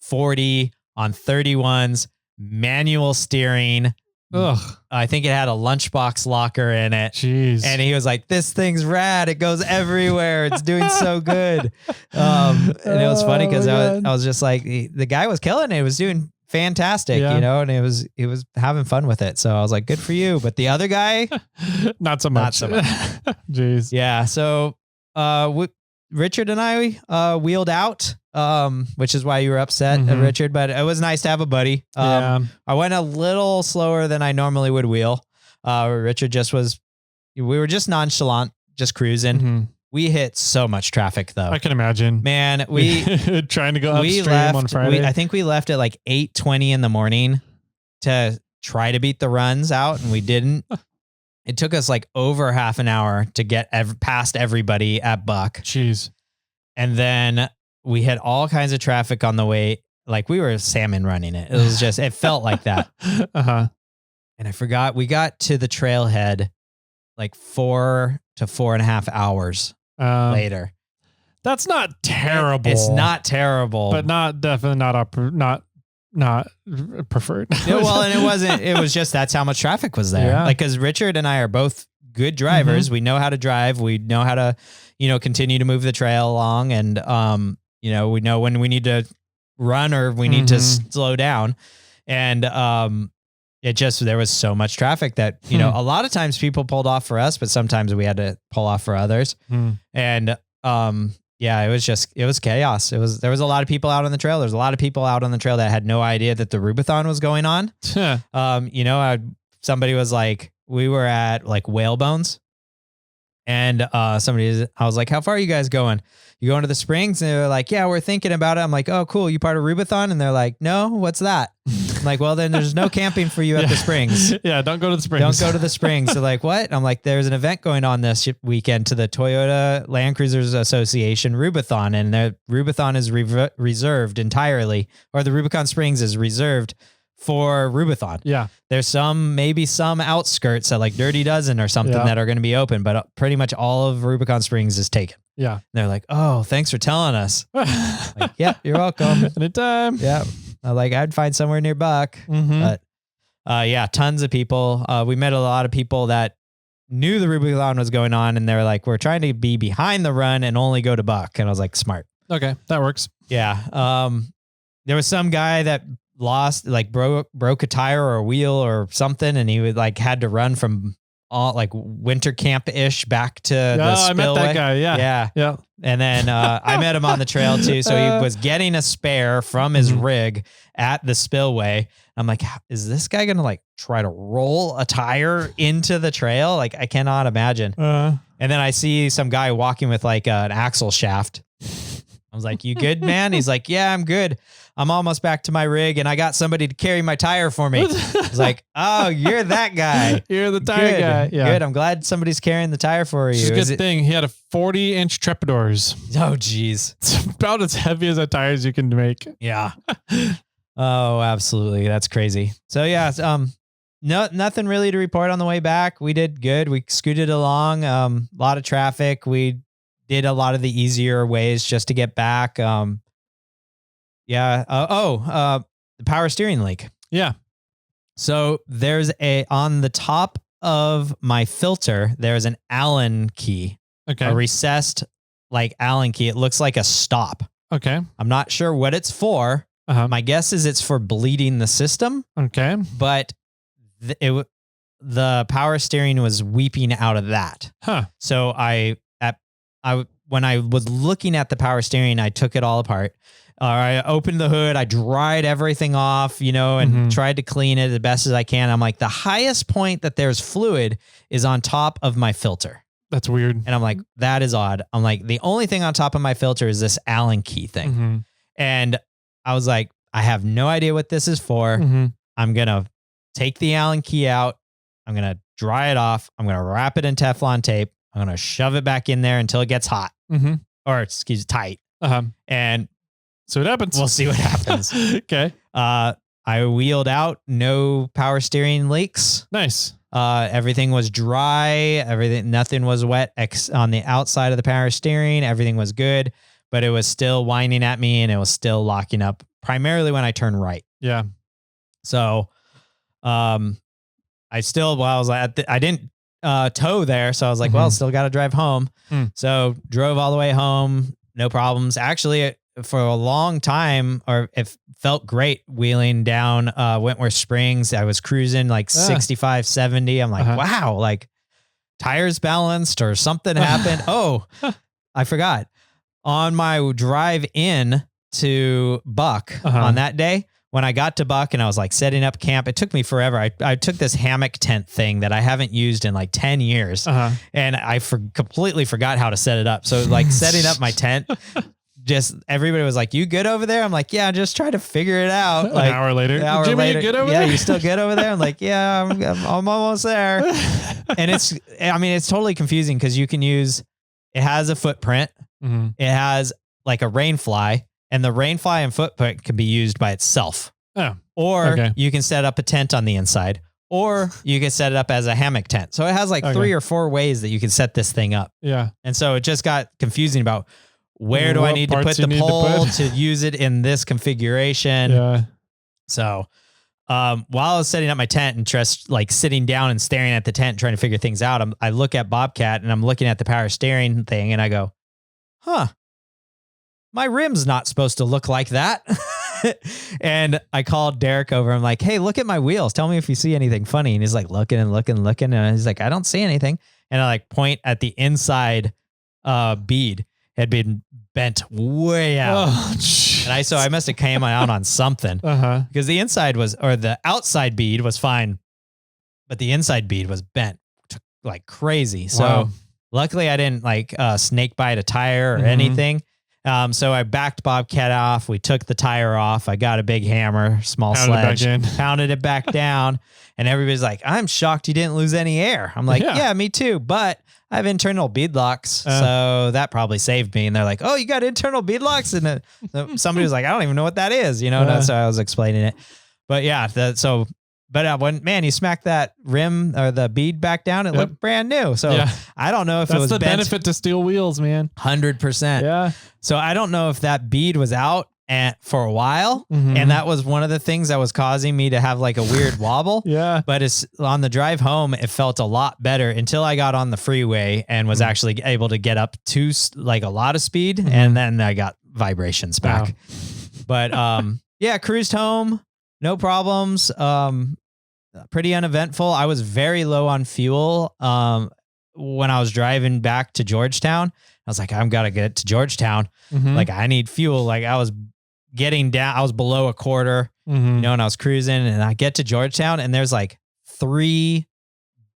Speaker 2: 40 on 31s, manual steering.
Speaker 1: Ugh.
Speaker 2: I think it had a lunchbox locker in it.
Speaker 1: Jeez.
Speaker 2: And he was like, this thing's rad. It goes everywhere. It's doing so good. And it was funny because I was just like, the guy was killing it. It was doing fantastic, you know, and he was having fun with it. So I was like, good for you. But the other guy,
Speaker 1: not so much. Jeez.
Speaker 2: Yeah. So Richard and I wheeled out, which is why you were upset, Richard, but it was nice to have a buddy. I went a little slower than I normally would wheel. Richard we were just nonchalant, just cruising. We hit so much traffic though.
Speaker 1: I can imagine.
Speaker 2: Man, we
Speaker 1: trying to go upstream on Friday.
Speaker 2: I think we left at like 8:20 in the morning to try to beat the runs out, and we didn't. It took us like over half an hour to get past everybody at Buck.
Speaker 1: Jeez.
Speaker 2: And then we had all kinds of traffic on the way. Like we were salmon running it. It was just, it felt like that. And I forgot we got to the trailhead like 4 to 4.5 hours later.
Speaker 1: That's not terrible.
Speaker 2: It's not terrible,
Speaker 1: but definitely not preferred.
Speaker 2: Yeah, well, and it was just, that's how much traffic was there.
Speaker 1: Yeah.
Speaker 2: Like, cause Richard and I are both good drivers. We know how to drive. We know how to, continue to move the trail along. And, we know when we need to run or we need to slow down. And, there was so much traffic that, a lot of times people pulled off for us, but sometimes we had to pull off for others. And, yeah, it was chaos. There was a lot of people out on the trail. There's a lot of people out on the trail that had no idea that the Rubicon was going on. Somebody was like, we were at like Whale Bones, and I was like, how far are you guys going? You going to the Springs? And they're like, yeah, we're thinking about it. I'm like, oh, cool. You part of Rubicon? And they're like, no, what's that? I'm like, well, then there's no camping for you at the Springs.
Speaker 1: Yeah, don't go to the Springs.
Speaker 2: Don't go to the Springs. They're like, what? I'm like, there's an event going on this weekend to the Toyota Land Cruisers Association Rubicon, and the Rubicon is reserved entirely, or the Rubicon Springs is reserved for Rubicon.
Speaker 1: Yeah.
Speaker 2: There's maybe some outskirts at like Dirty Dozen or something that are going to be open, but pretty much all of Rubicon Springs is taken.
Speaker 1: Yeah.
Speaker 2: And they're like, oh, thanks for telling us. Like, yeah, you're welcome.
Speaker 1: Anytime.
Speaker 2: Yeah. I'd find somewhere near Buck. But yeah, tons of people. We met a lot of people that knew the Rubicon was going on, and they were like, we're trying to be behind the run and only go to Buck. And I was like, smart.
Speaker 1: Okay, that works.
Speaker 2: Yeah. There was some guy that lost, like broke a tire or a wheel or something, and he had to run from like winter camp ish back to the spillway.
Speaker 1: I met that guy. Yeah.
Speaker 2: And then I met him on the trail too. So he was getting a spare from his rig at the spillway. I'm like, is this guy gonna like try to roll a tire into the trail? Like, I cannot imagine. And then I see some guy walking with like an axle shaft. I was like, you good, man? He's like, yeah, I'm good. I'm almost back to my rig, and I got somebody to carry my tire for me. I was like, oh, you're that guy.
Speaker 1: You're the tire guy. Yeah.
Speaker 2: Good. I'm glad somebody's carrying the tire for you.
Speaker 1: It's a good thing. He had a 40-inch Trepadors.
Speaker 2: Oh, geez.
Speaker 1: It's about as heavy as the tires you can make.
Speaker 2: Yeah. Oh, absolutely. That's crazy. So yeah, nothing really to report on the way back. We did good. We scooted along. A lot of traffic. We did a lot of the easier ways just to get back. The power steering leak.
Speaker 1: Yeah.
Speaker 2: So there's on the top of my filter, there's an Allen key.
Speaker 1: Okay.
Speaker 2: A recessed like Allen key. It looks like a stop.
Speaker 1: Okay.
Speaker 2: I'm not sure what it's for. My guess is it's for bleeding the system.
Speaker 1: Okay.
Speaker 2: But the power steering was weeping out of that.
Speaker 1: Huh.
Speaker 2: So when I was looking at the power steering, I took it all apart. I opened the hood. I dried everything off, and tried to clean it as best as I can. I'm like, the highest point that there's fluid is on top of my filter.
Speaker 1: That's weird.
Speaker 2: And I'm like, that is odd. I'm like, the only thing on top of my filter is this Allen key thing. And I was like, I have no idea what this is for. I'm going to take the Allen key out. I'm going to dry it off. I'm going to wrap it in Teflon tape. I'm going to shove it back in there until it gets hot or tight. And
Speaker 1: so what happens?
Speaker 2: We'll see what happens.
Speaker 1: Okay.
Speaker 2: I wheeled out. No power steering leaks.
Speaker 1: Nice.
Speaker 2: Everything was dry. Nothing was wet on the outside of the power steering. Everything was good, but it was still whining at me and it was still locking up primarily when I turn right.
Speaker 1: Yeah.
Speaker 2: So, I was like, I didn't tow there. So I was like, well, still got to drive home. So drove all the way home. No problems. Actually, for a long time, or it felt great wheeling down Wentworth Springs. I was cruising like 65, 70. I'm like, wow, like tires balanced or something happened. Oh, I forgot. On my drive in to Buck on that day, when I got to Buck and I was like setting up camp, it took me forever. I took this hammock tent thing that I haven't used in like 10 years and I completely forgot how to set it up. So like setting up my tent, just everybody was like, you good over there? I'm like, yeah, just try to figure it out. Like
Speaker 1: an hour later.
Speaker 2: Jimmy,
Speaker 1: you good over there?
Speaker 2: Yeah, you still good over there? I'm like, yeah, I'm almost there. And it's totally confusing because it has a footprint. It has like a rain fly. And the rain fly and footprint can be used by itself.
Speaker 1: Oh,
Speaker 2: or you can set up a tent on the inside, or you can set it up as a hammock tent. So it has like 3 or 4 ways that you can set this thing up.
Speaker 1: Yeah.
Speaker 2: And so it just got confusing about where do I need to put the pole to use it in this configuration.
Speaker 1: Yeah.
Speaker 2: So while I was setting up my tent and just like sitting down and staring at the tent, trying to figure things out, I look at Bobcat and I'm looking at the power steering thing and I go, my rim's not supposed to look like that. And I called Derek over. I'm like, hey, look at my wheels. Tell me if you see anything funny. And he's like looking. And he's like, I don't see anything. And I like point at the inside bead had been bent way out. And I must have came out on something because the outside bead was fine, but the inside bead was bent like crazy. So luckily I didn't like snake bite a tire or anything. So I backed Bobcat off. We took the tire off. I got a big hammer, small sledge, pounded it back down. And everybody's like, I'm shocked you didn't lose any air. I'm like, yeah, me too. But I have internal bead locks. So that probably saved me. And they're like, oh, you got internal bead locks? And somebody was like, I don't even know what that is. That's why I was explaining it. But yeah, when you smack that rim or the bead back down, it looked brand new. So I don't know if it was
Speaker 1: the
Speaker 2: bent.
Speaker 1: benefit to steel wheels, man.
Speaker 2: 100%.
Speaker 1: Yeah.
Speaker 2: So I don't know if that bead was out for a while. And that was one of the things that was causing me to have like a weird wobble.
Speaker 1: Yeah.
Speaker 2: But it's on the drive home, it felt a lot better until I got on the freeway and was actually able to get up to like a lot of speed. And then I got vibrations back. But cruised home. No problems. Pretty uneventful. I was very low on fuel when I was driving back to Georgetown. I was like, I've got to get to Georgetown. Like I need fuel. Like I was getting down. I was below a quarter, and I was cruising and I get to Georgetown and there's like 3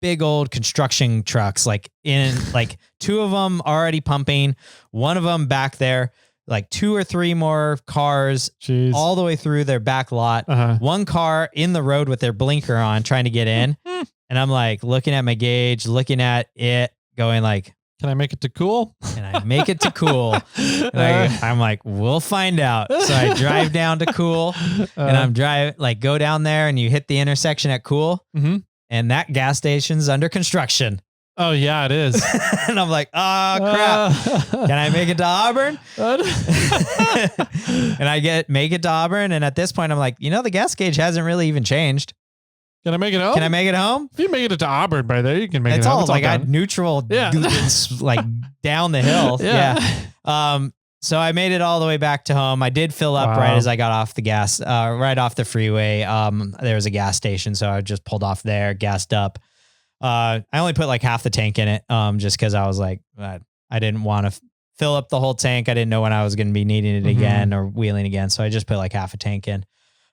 Speaker 2: big old construction trucks, like 2 of them already pumping, one of them back there, like 2 or 3 more cars all the way through their back lot. One car in the road with their blinker on trying to get in. And I'm like looking at my gauge, looking at it going like,
Speaker 1: can I make it to cool?
Speaker 2: Can I make it to cool? And I'm like, we'll find out. So I drive down to cool and I'm go down there and you hit the intersection at cool. And that gas station's under construction.
Speaker 1: Oh yeah, it is.
Speaker 2: And I'm like, oh crap. Can I make it to Auburn? And I make it to Auburn. And at this point I'm like, the gas gauge hasn't really even changed.
Speaker 1: Can I make it home?
Speaker 2: Can I make it home?
Speaker 1: If you make it to Auburn by there, you can make it home.
Speaker 2: It's all like neutral, like down the hill. Yeah. So I made it all the way back to home. I did fill up right as I got off the gas, right off the freeway. There was a gas station. So I just pulled off there, gassed up. I only put like half the tank in it, just because I was like, I didn't want to fill up the whole tank. I didn't know when I was going to be needing it again or wheeling again. So I just put like half a tank in.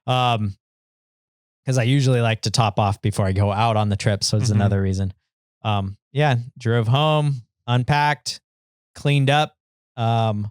Speaker 2: Because I usually like to top off before I go out on the trip. So it's another reason. Drove home, unpacked, cleaned up, and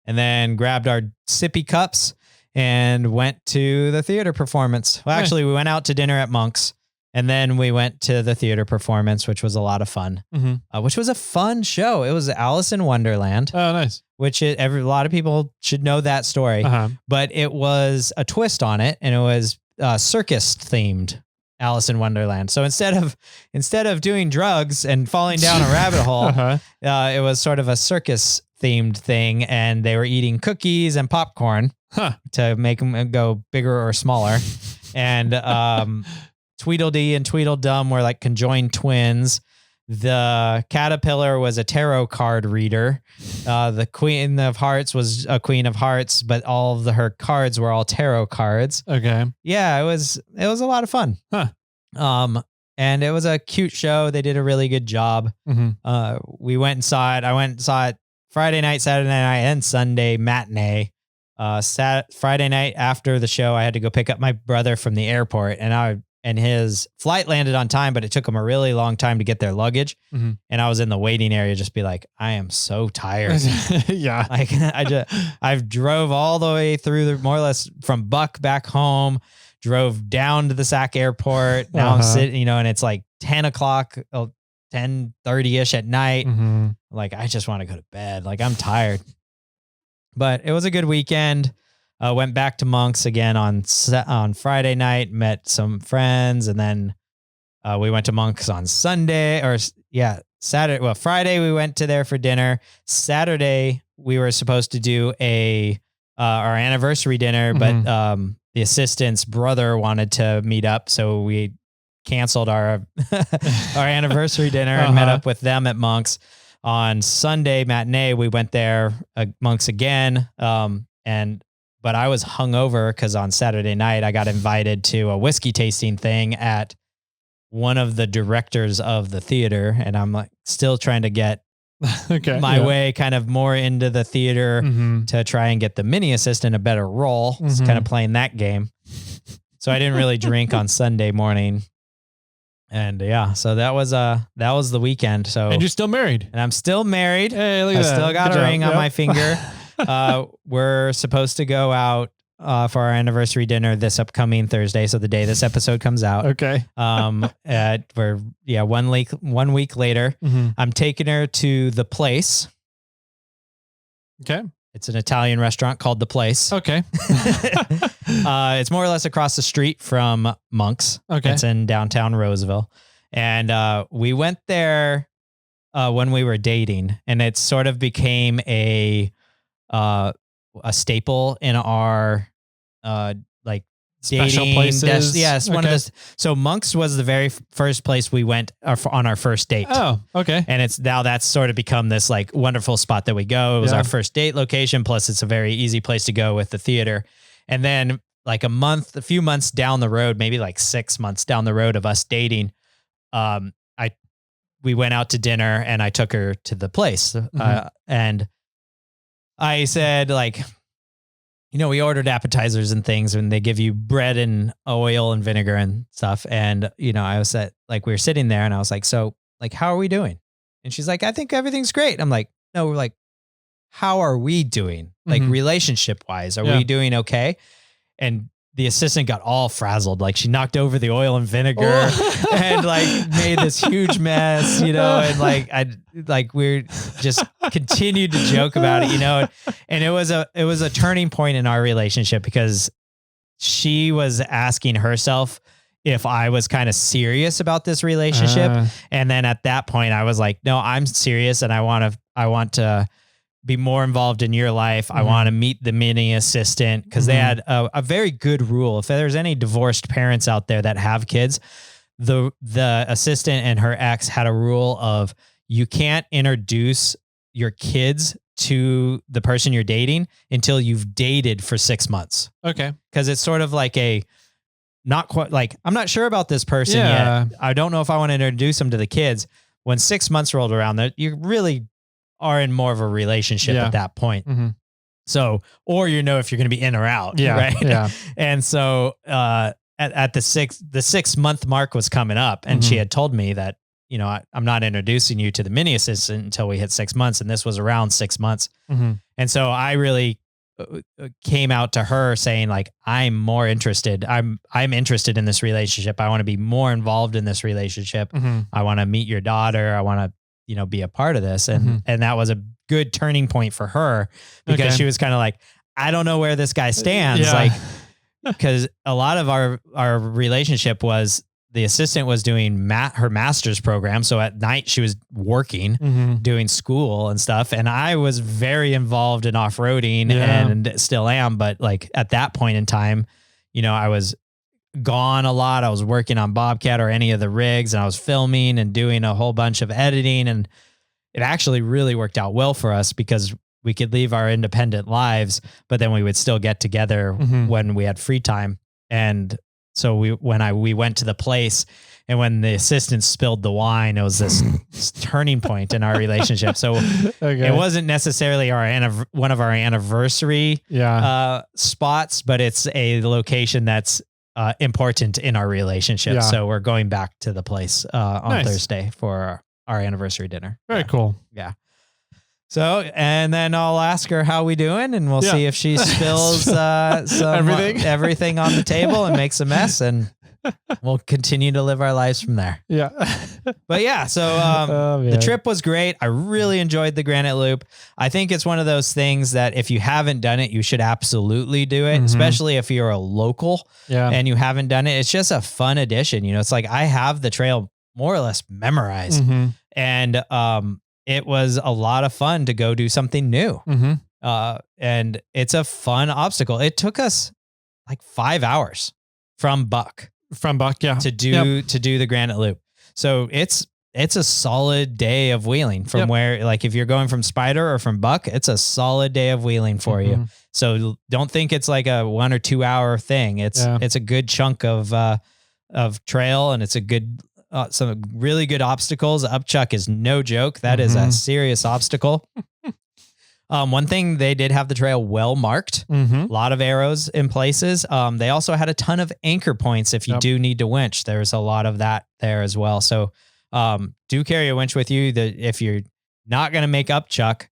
Speaker 2: then grabbed our sippy cups and went to the theater performance. Well, actually, we went out to dinner at Monk's. And then we went to the theater performance, which was a lot of fun, which was a fun show. It was Alice in Wonderland.
Speaker 1: Oh, nice.
Speaker 2: Which a lot of people should know that story, but it was a twist on it and it was circus themed. Alice in Wonderland. So instead of doing drugs and falling down a rabbit hole, it was sort of a circus themed thing, and they were eating cookies and popcorn to make them go bigger or smaller. And Tweedledee and Tweedledum were like conjoined twins. The caterpillar was a tarot card reader. The Queen of Hearts was a Queen of Hearts, but all of her cards were all tarot cards.
Speaker 1: Okay.
Speaker 2: Yeah, it was a lot of fun. And it was a cute show. They did a really good job. We went and saw it. I went and saw it Friday night, Saturday night, and Sunday matinee. Friday night after the show, I had to go pick up my brother from the airport, and his flight landed on time, but it took him a really long time to get their luggage. And I was in the waiting area, just be like, I am so tired.
Speaker 1: Yeah.
Speaker 2: Like I've drove all the way through more or less from Buck back home, drove down to the Sac airport. Now I'm sitting, and it's like 10 o'clock, 10:30 at night. Like, I just want to go to bed. Like, I'm tired, but it was a good weekend. Went back to Monk's again on Friday night, met some friends, and then we went to Monk's on Sunday Saturday. Well, Friday we went to there for dinner. Saturday we were supposed to do our anniversary dinner, but the assistant's brother wanted to meet up, so we canceled our anniversary dinner and met up with them at Monk's. On Sunday matinee we went there Monk's again, but I was hungover because on Saturday night I got invited to a whiskey tasting thing at one of the directors of the theater, and I'm like still trying to get my way kind of more into the theater to try and get the mini assistant a better role. It's kind of playing that game. So I didn't really drink on Sunday morning. And so that was the weekend. So
Speaker 1: and you're still married.
Speaker 2: And I'm still married.
Speaker 1: Hey, look at that.
Speaker 2: I still got a ring on my finger. We're supposed to go out for our anniversary dinner this upcoming Thursday, so the day this episode comes out.
Speaker 1: Okay.
Speaker 2: We're 1 week later. I'm taking her to The Place.
Speaker 1: Okay.
Speaker 2: It's an Italian restaurant called The Place.
Speaker 1: Okay.
Speaker 2: It's more or less across the street from Monk's.
Speaker 1: Okay.
Speaker 2: It's in downtown Roseville. And we went there when we were dating, and it sort of became a staple in our like
Speaker 1: special
Speaker 2: dating
Speaker 1: places.
Speaker 2: Yes, one of the. So Monk's was the very first place we went on our first date.
Speaker 1: Oh, okay.
Speaker 2: And that's sort of become this like wonderful spot that we go. It was our first date location. Plus, it's a very easy place to go with the theater. And then like a few months down the road, maybe like 6 months down the road of us dating, we went out to dinner and I took her to The Place. And I said, like, we ordered appetizers and things, and they give you bread and oil and vinegar and stuff. And, I was we were sitting there and I was like, so like, how are we doing? And she's like, I think everything's great. I'm like, no, we're like, how are we doing? Like relationship wise, are we doing okay? And the assistant got all frazzled. Like she knocked over the oil and vinegar and like made this huge mess, and we're just continued to joke about it, and it was a turning point in our relationship because she was asking herself if I was kind of serious about this relationship. And then at that point I was like, no, I'm serious. And I want to be more involved in your life. I want to meet the mini assistant because they had a very good rule. If there's any divorced parents out there that have kids, the assistant and her ex had a rule of you can't introduce your kids to the person you're dating until you've dated for 6 months.
Speaker 1: Okay.
Speaker 2: Because it's sort of like not quite like, I'm not sure about this person yet. I don't know if I want to introduce them to the kids. When 6 months rolled around, you really are in more of a relationship at that point. So, or if you're going to be in or out. Right.
Speaker 1: Yeah.
Speaker 2: And so, at the 6 month mark was coming up, and she had told me that, I'm not introducing you to the mini assistant until we hit 6 months. And this was around 6 months. And so I really came out to her saying like, I'm more interested. I'm interested in this relationship. I want to be more involved in this relationship. I want to meet your daughter. I want to, be a part of this. And that was a good turning point for her because she was kind of like, I don't know where this guy stands. Like, because a lot of our relationship was the assistant was doing her master's program. So at night she was working, doing school and stuff. And I was very involved in off-roading and still am. But like at that point in time, you know, I was gone a lot. I was working on Bobcat or any of the rigs, and I was filming and doing a whole bunch of editing. And it actually really worked out well for us because we could leave our independent lives, but then we would still get together when we had free time. And so we went to the place, and when the assistant spilled the wine, it was this turning point in our relationship. So it wasn't necessarily one of our anniversary spots, but it's a location that's important in our relationship. So we're going back to the place on Thursday for our anniversary dinner.
Speaker 1: Very cool.
Speaker 2: Yeah. So, and then I'll ask her how we doing, and we'll see if she spills everything on the table and makes a mess, and we'll continue to live our lives from there.
Speaker 1: Yeah.
Speaker 2: But yeah, so the trip was great. I really enjoyed the Granite Loop. I think it's one of those things that if you haven't done it, you should absolutely do it, especially if you're a local and you haven't done it. It's just a fun addition. You know, it's like I have the trail more or less memorized, and it was a lot of fun to go do something new. And it's a fun obstacle. It took us like 5 hours from Buck to do the Granite Loop. So it's a solid day of wheeling from where, like, if you're going from Spider or from Buck, it's a solid day of wheeling for you. So don't think it's like a 1 or 2 hour thing. It's a good chunk of trail, and it's a good, some really good obstacles. Upchuck is no joke. That is a serious obstacle. One thing, they did have the trail well marked, a lot of arrows in places. They also had a ton of anchor points if you do need to winch. There's a lot of that there as well. So do carry a winch with you. If you're not going to make Upchuck,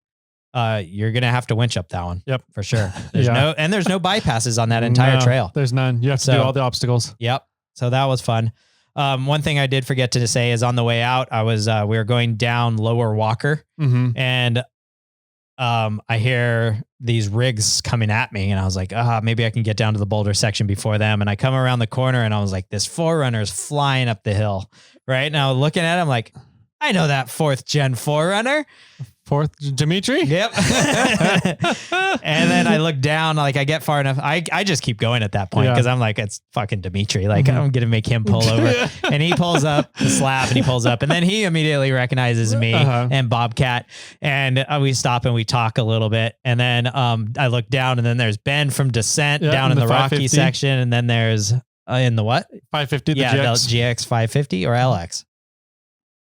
Speaker 2: you're going to have to winch up that one. Yep, for sure. There's no bypasses on that entire trail.
Speaker 1: There's none. You have to do all the obstacles.
Speaker 2: Yep. So that was fun. One thing I did forget to say is on the way out, we were going down Lower Walker, and I hear these rigs coming at me, and I was like, maybe I can get down to the boulder section before them. And I come around the corner, and I was like, this 4Runner is flying up the hill. Right now, looking at it, I'm like, I know that 4th gen 4Runner.
Speaker 1: 4th Dimitri?
Speaker 2: Yep. And then I look down, like I get far enough. I just keep going at that point because I'm like, it's fucking Dimitri. Like I'm going to make him pull over. And he pulls up the slab, and he pulls up, and then he immediately recognizes me and Bobcat. And we stop and we talk a little bit. And then I look down, and then there's Ben from Descent down in the Rocky section. And then there's in the what?
Speaker 1: 550,
Speaker 2: the GX 550 or LX.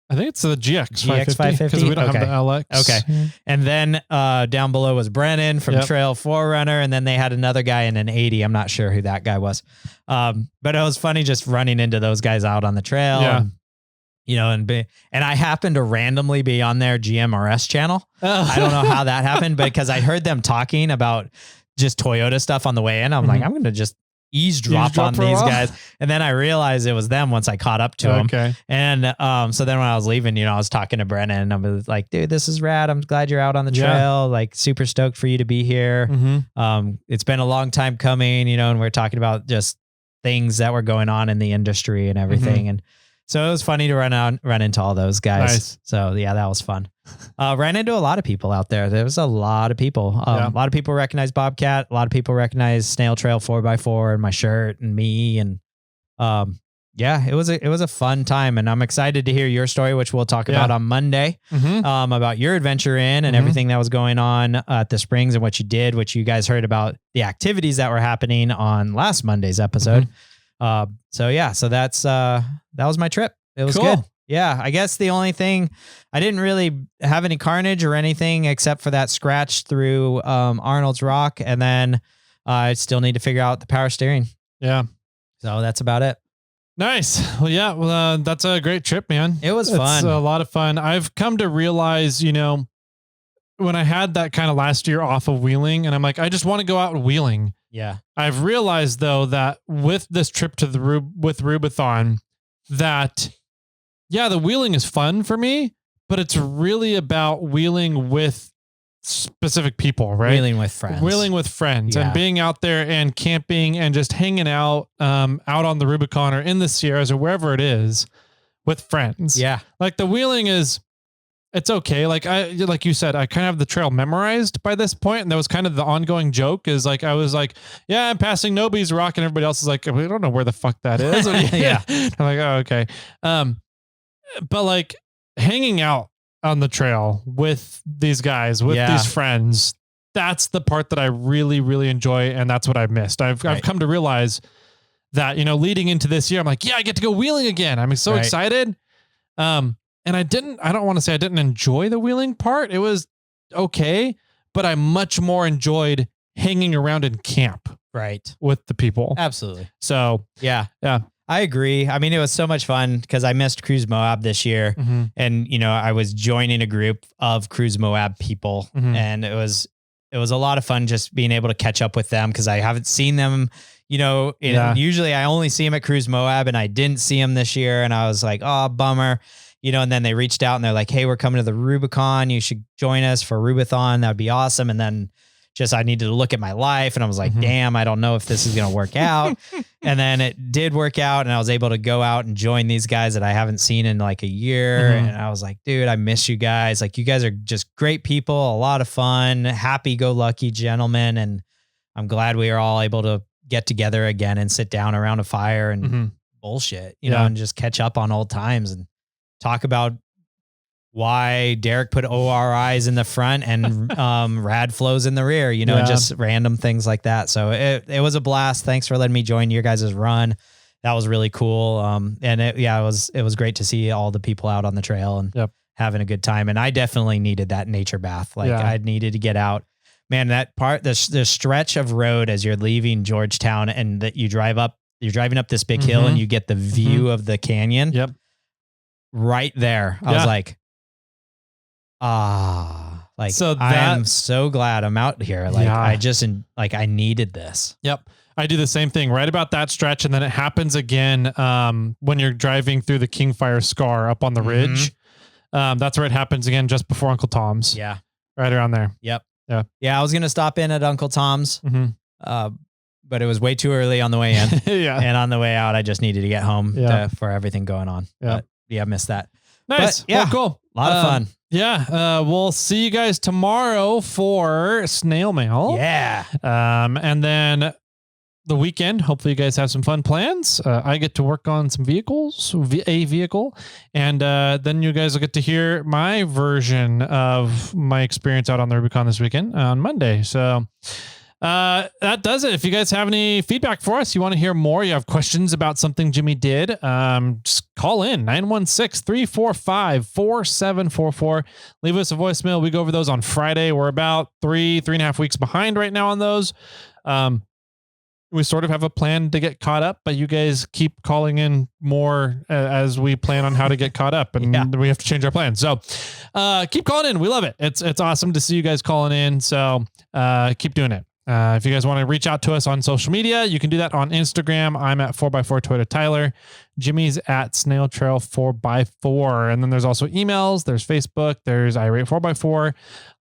Speaker 1: I think it's the GX 550 because we don't have the LX.
Speaker 2: Okay. And then down below was Brennan from Trail 4Runner. And then they had another guy in an 80. I'm not sure who that guy was. But it was funny just running into those guys out on the trail. Yeah. And, you know, and I happened to randomly be on their GMRS channel. I don't know how that happened, but because I heard them talking about just Toyota stuff on the way in, I'm like, I'm going to just eavesdrop on these guys. And then I realized it was them once I caught up to them. And so then when I was leaving, you know, I was talking to Brennan, and I was like, dude, this is rad. I'm glad you're out on the trail. Like super stoked for you to be here. It's been a long time coming, you know, and we're talking about just things that were going on in the industry and everything. And so it was funny to run into all those guys. Nice. So yeah, that was fun. Ran into a lot of people out there. There was a lot of people. A lot of people recognize Bobcat. A lot of people recognize SnailTrail4x4 and my shirt and me. And it was a fun time. And I'm excited to hear your story, which we'll talk about on Monday, about your adventure in and everything that was going on at the Springs and what you did, which you guys heard about the activities that were happening on last Monday's episode. So that was my trip. It was good. Yeah. I guess the only thing, I didn't really have any carnage or anything except for that scratch through Arnold's Rock. And then I still need to figure out the power steering. Yeah. So that's about it.
Speaker 1: Nice. Well, yeah. Well, that's a great trip, man.
Speaker 2: It was fun.
Speaker 1: It's a lot of fun. I've come to realize, you know, when I had that kind of last year off of wheeling, and I'm like, I just want to go out wheeling.
Speaker 2: Yeah.
Speaker 1: I've realized though that with this trip to with Rubicon, that the wheeling is fun for me, but it's really about wheeling with specific people, right?
Speaker 2: Wheeling with friends.
Speaker 1: Wheeling with friends
Speaker 2: Yeah.
Speaker 1: and being out there and camping and just hanging out out on the Rubicon or in the Sierras or wherever it is with friends.
Speaker 2: Yeah.
Speaker 1: Like the wheeling it's okay. Like you said, I kind of have the trail memorized by this point, and that was kind of the ongoing joke. Is like I was like, yeah, I'm passing Nobody's Rock, and everybody else is like, we don't know where the fuck that is.
Speaker 2: Yeah.
Speaker 1: I'm like, oh, okay. But like hanging out on the trail with these guys, with these friends, that's the part that I really, really enjoy, and that's what I've missed. I've come to realize that, leading into this year, I'm like, yeah, I get to go wheeling again. I'm so excited. And I don't want to say I didn't enjoy the wheeling part. It was okay, but I much more enjoyed hanging around in camp with the people.
Speaker 2: Absolutely.
Speaker 1: So
Speaker 2: yeah.
Speaker 1: Yeah.
Speaker 2: I agree. I mean, it was so much fun because I missed Cruise Moab this year, and I was joining a group of Cruise Moab people, and it was a lot of fun just being able to catch up with them because I haven't seen them. Usually I only see them at Cruise Moab, and I didn't see them this year, and I was like, oh, bummer. And then they reached out and they're like, hey, we're coming to the Rubicon. You should join us for Rubathon. That'd be awesome. And then I needed to look at my life, and I was like, damn, I don't know if this is going to work out. And then it did work out, and I was able to go out and join these guys that I haven't seen in like a year. And I was like, dude, I miss you guys. Like, you guys are just great people, a lot of fun, happy-go-lucky gentlemen. And I'm glad we are all able to get together again and sit down around a fire and bullshit, you know, and just catch up on old times and talk about why Derek put ORIs in the front and rad flows in the rear, and just random things like that. So it was a blast. Thanks for letting me join your guys' run. That was really cool. And it was great to see all the people out on the trail and having a good time. And I definitely needed that nature bath. Like I needed to get out, man. That part, the stretch of road as you're leaving Georgetown and that you're driving up this big hill and you get the view of the canyon.
Speaker 1: Yep.
Speaker 2: Right there. I was like, so I am so glad I'm out here. Like I needed this.
Speaker 1: Yep. I do the same thing right about that stretch. And then it happens again when you're driving through the Kingfire Scar up on the ridge. That's where it happens again, just before Uncle Tom's.
Speaker 2: Yeah.
Speaker 1: Right around there.
Speaker 2: Yep.
Speaker 1: Yeah.
Speaker 2: Yeah. I was going to stop in at Uncle Tom's, but it was way too early on the way in. And on the way out, I just needed to get home for everything going on.
Speaker 1: Yeah.
Speaker 2: But I missed that.
Speaker 1: Nice.
Speaker 2: But,
Speaker 1: cool.
Speaker 2: A lot of fun.
Speaker 1: Yeah. We'll see you guys tomorrow for Snail Mail.
Speaker 2: Yeah.
Speaker 1: And then the weekend, hopefully you guys have some fun plans. I get to work on some vehicles, a vehicle, and then you guys will get to hear my version of my experience out on the Rubicon this weekend on Monday. So that does it. If you guys have any feedback for us, you want to hear more, you have questions about something Jimmy did, just call in 916-345-4744. Leave us a voicemail. We go over those on Friday. We're about 3.5 weeks behind right now on those. We sort of have a plan to get caught up, but you guys keep calling in more as we plan on how to get caught up, and we have to change our plans. So keep calling in. We love it. It's awesome to see you guys calling in. So keep doing it. If you guys want to reach out to us on social media, you can do that on Instagram. I'm at 4x4 Toyota Tyler. Jimmy's at SnailTrail4x4. And then there's also emails. There's Facebook. There's irate 4x4.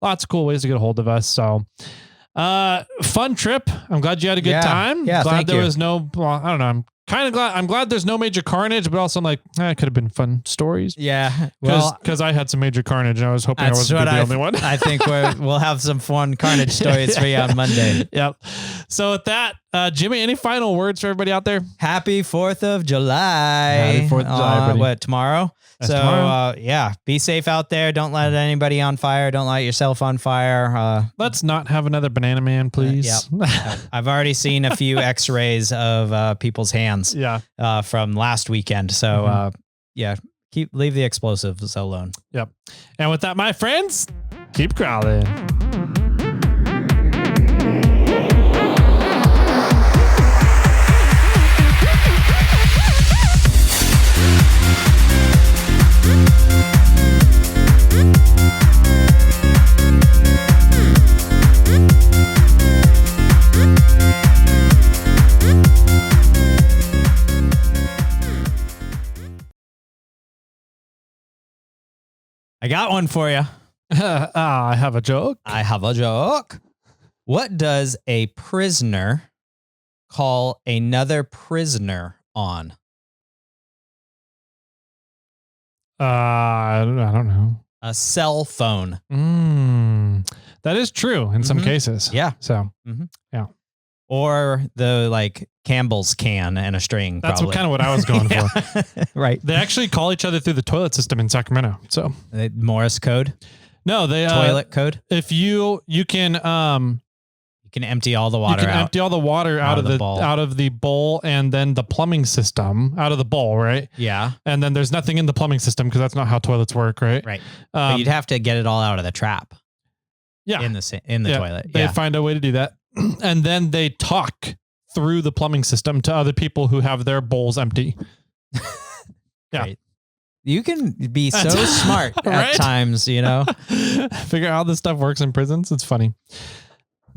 Speaker 1: Lots of cool ways to get a hold of us. So fun trip. I'm glad you had a good time.
Speaker 2: Yeah.
Speaker 1: Glad there was no, I don't know. I'm kind of glad. I'm glad there's no major carnage, but also I'm like, it could have been fun stories.
Speaker 2: Yeah. Well,
Speaker 1: because I had some major carnage and I was hoping I wasn't the only one.
Speaker 2: I think we'll have some fun carnage stories for you on Monday.
Speaker 1: Yep. So with that, Jimmy, any final words for everybody out there?
Speaker 2: Happy 4th of July.
Speaker 1: Happy 4th of July, buddy.
Speaker 2: What, tomorrow?
Speaker 1: That's
Speaker 2: so,
Speaker 1: tomorrow.
Speaker 2: Be safe out there. Don't let anybody on fire. Don't light yourself on fire.
Speaker 1: Let's not have another banana man, please.
Speaker 2: I've already seen a few x-rays of people's hands from last weekend. So, leave the explosives alone.
Speaker 1: Yep. And with that, my friends, keep crawling.
Speaker 2: I got one for you.
Speaker 1: I have a joke.
Speaker 2: I have a joke. What does a prisoner call another prisoner on?
Speaker 1: I don't know.
Speaker 2: A cell phone.
Speaker 1: That is true in some cases.
Speaker 2: Yeah.
Speaker 1: So, yeah.
Speaker 2: Or the like Campbell's can and a string.
Speaker 1: That's
Speaker 2: probably.
Speaker 1: kind of what I was going for.
Speaker 2: Right.
Speaker 1: They actually call each other through the toilet system in Sacramento. So
Speaker 2: Morse code.
Speaker 1: No, they
Speaker 2: Toilet code.
Speaker 1: If you can
Speaker 2: you can empty all the water.
Speaker 1: You can empty all the water out of the bowl and then the plumbing system out of the bowl, right?
Speaker 2: Yeah.
Speaker 1: And then there's nothing in the plumbing system because that's not how toilets work, right?
Speaker 2: Right. But you'd have to get it all out of the trap.
Speaker 1: Yeah.
Speaker 2: In the toilet.
Speaker 1: They find a way to do that. And then they talk through the plumbing system to other people who have their bowls empty. Yeah.
Speaker 2: Great. You can be so smart at times, you know.
Speaker 1: Figure out how this stuff works in prisons. It's funny.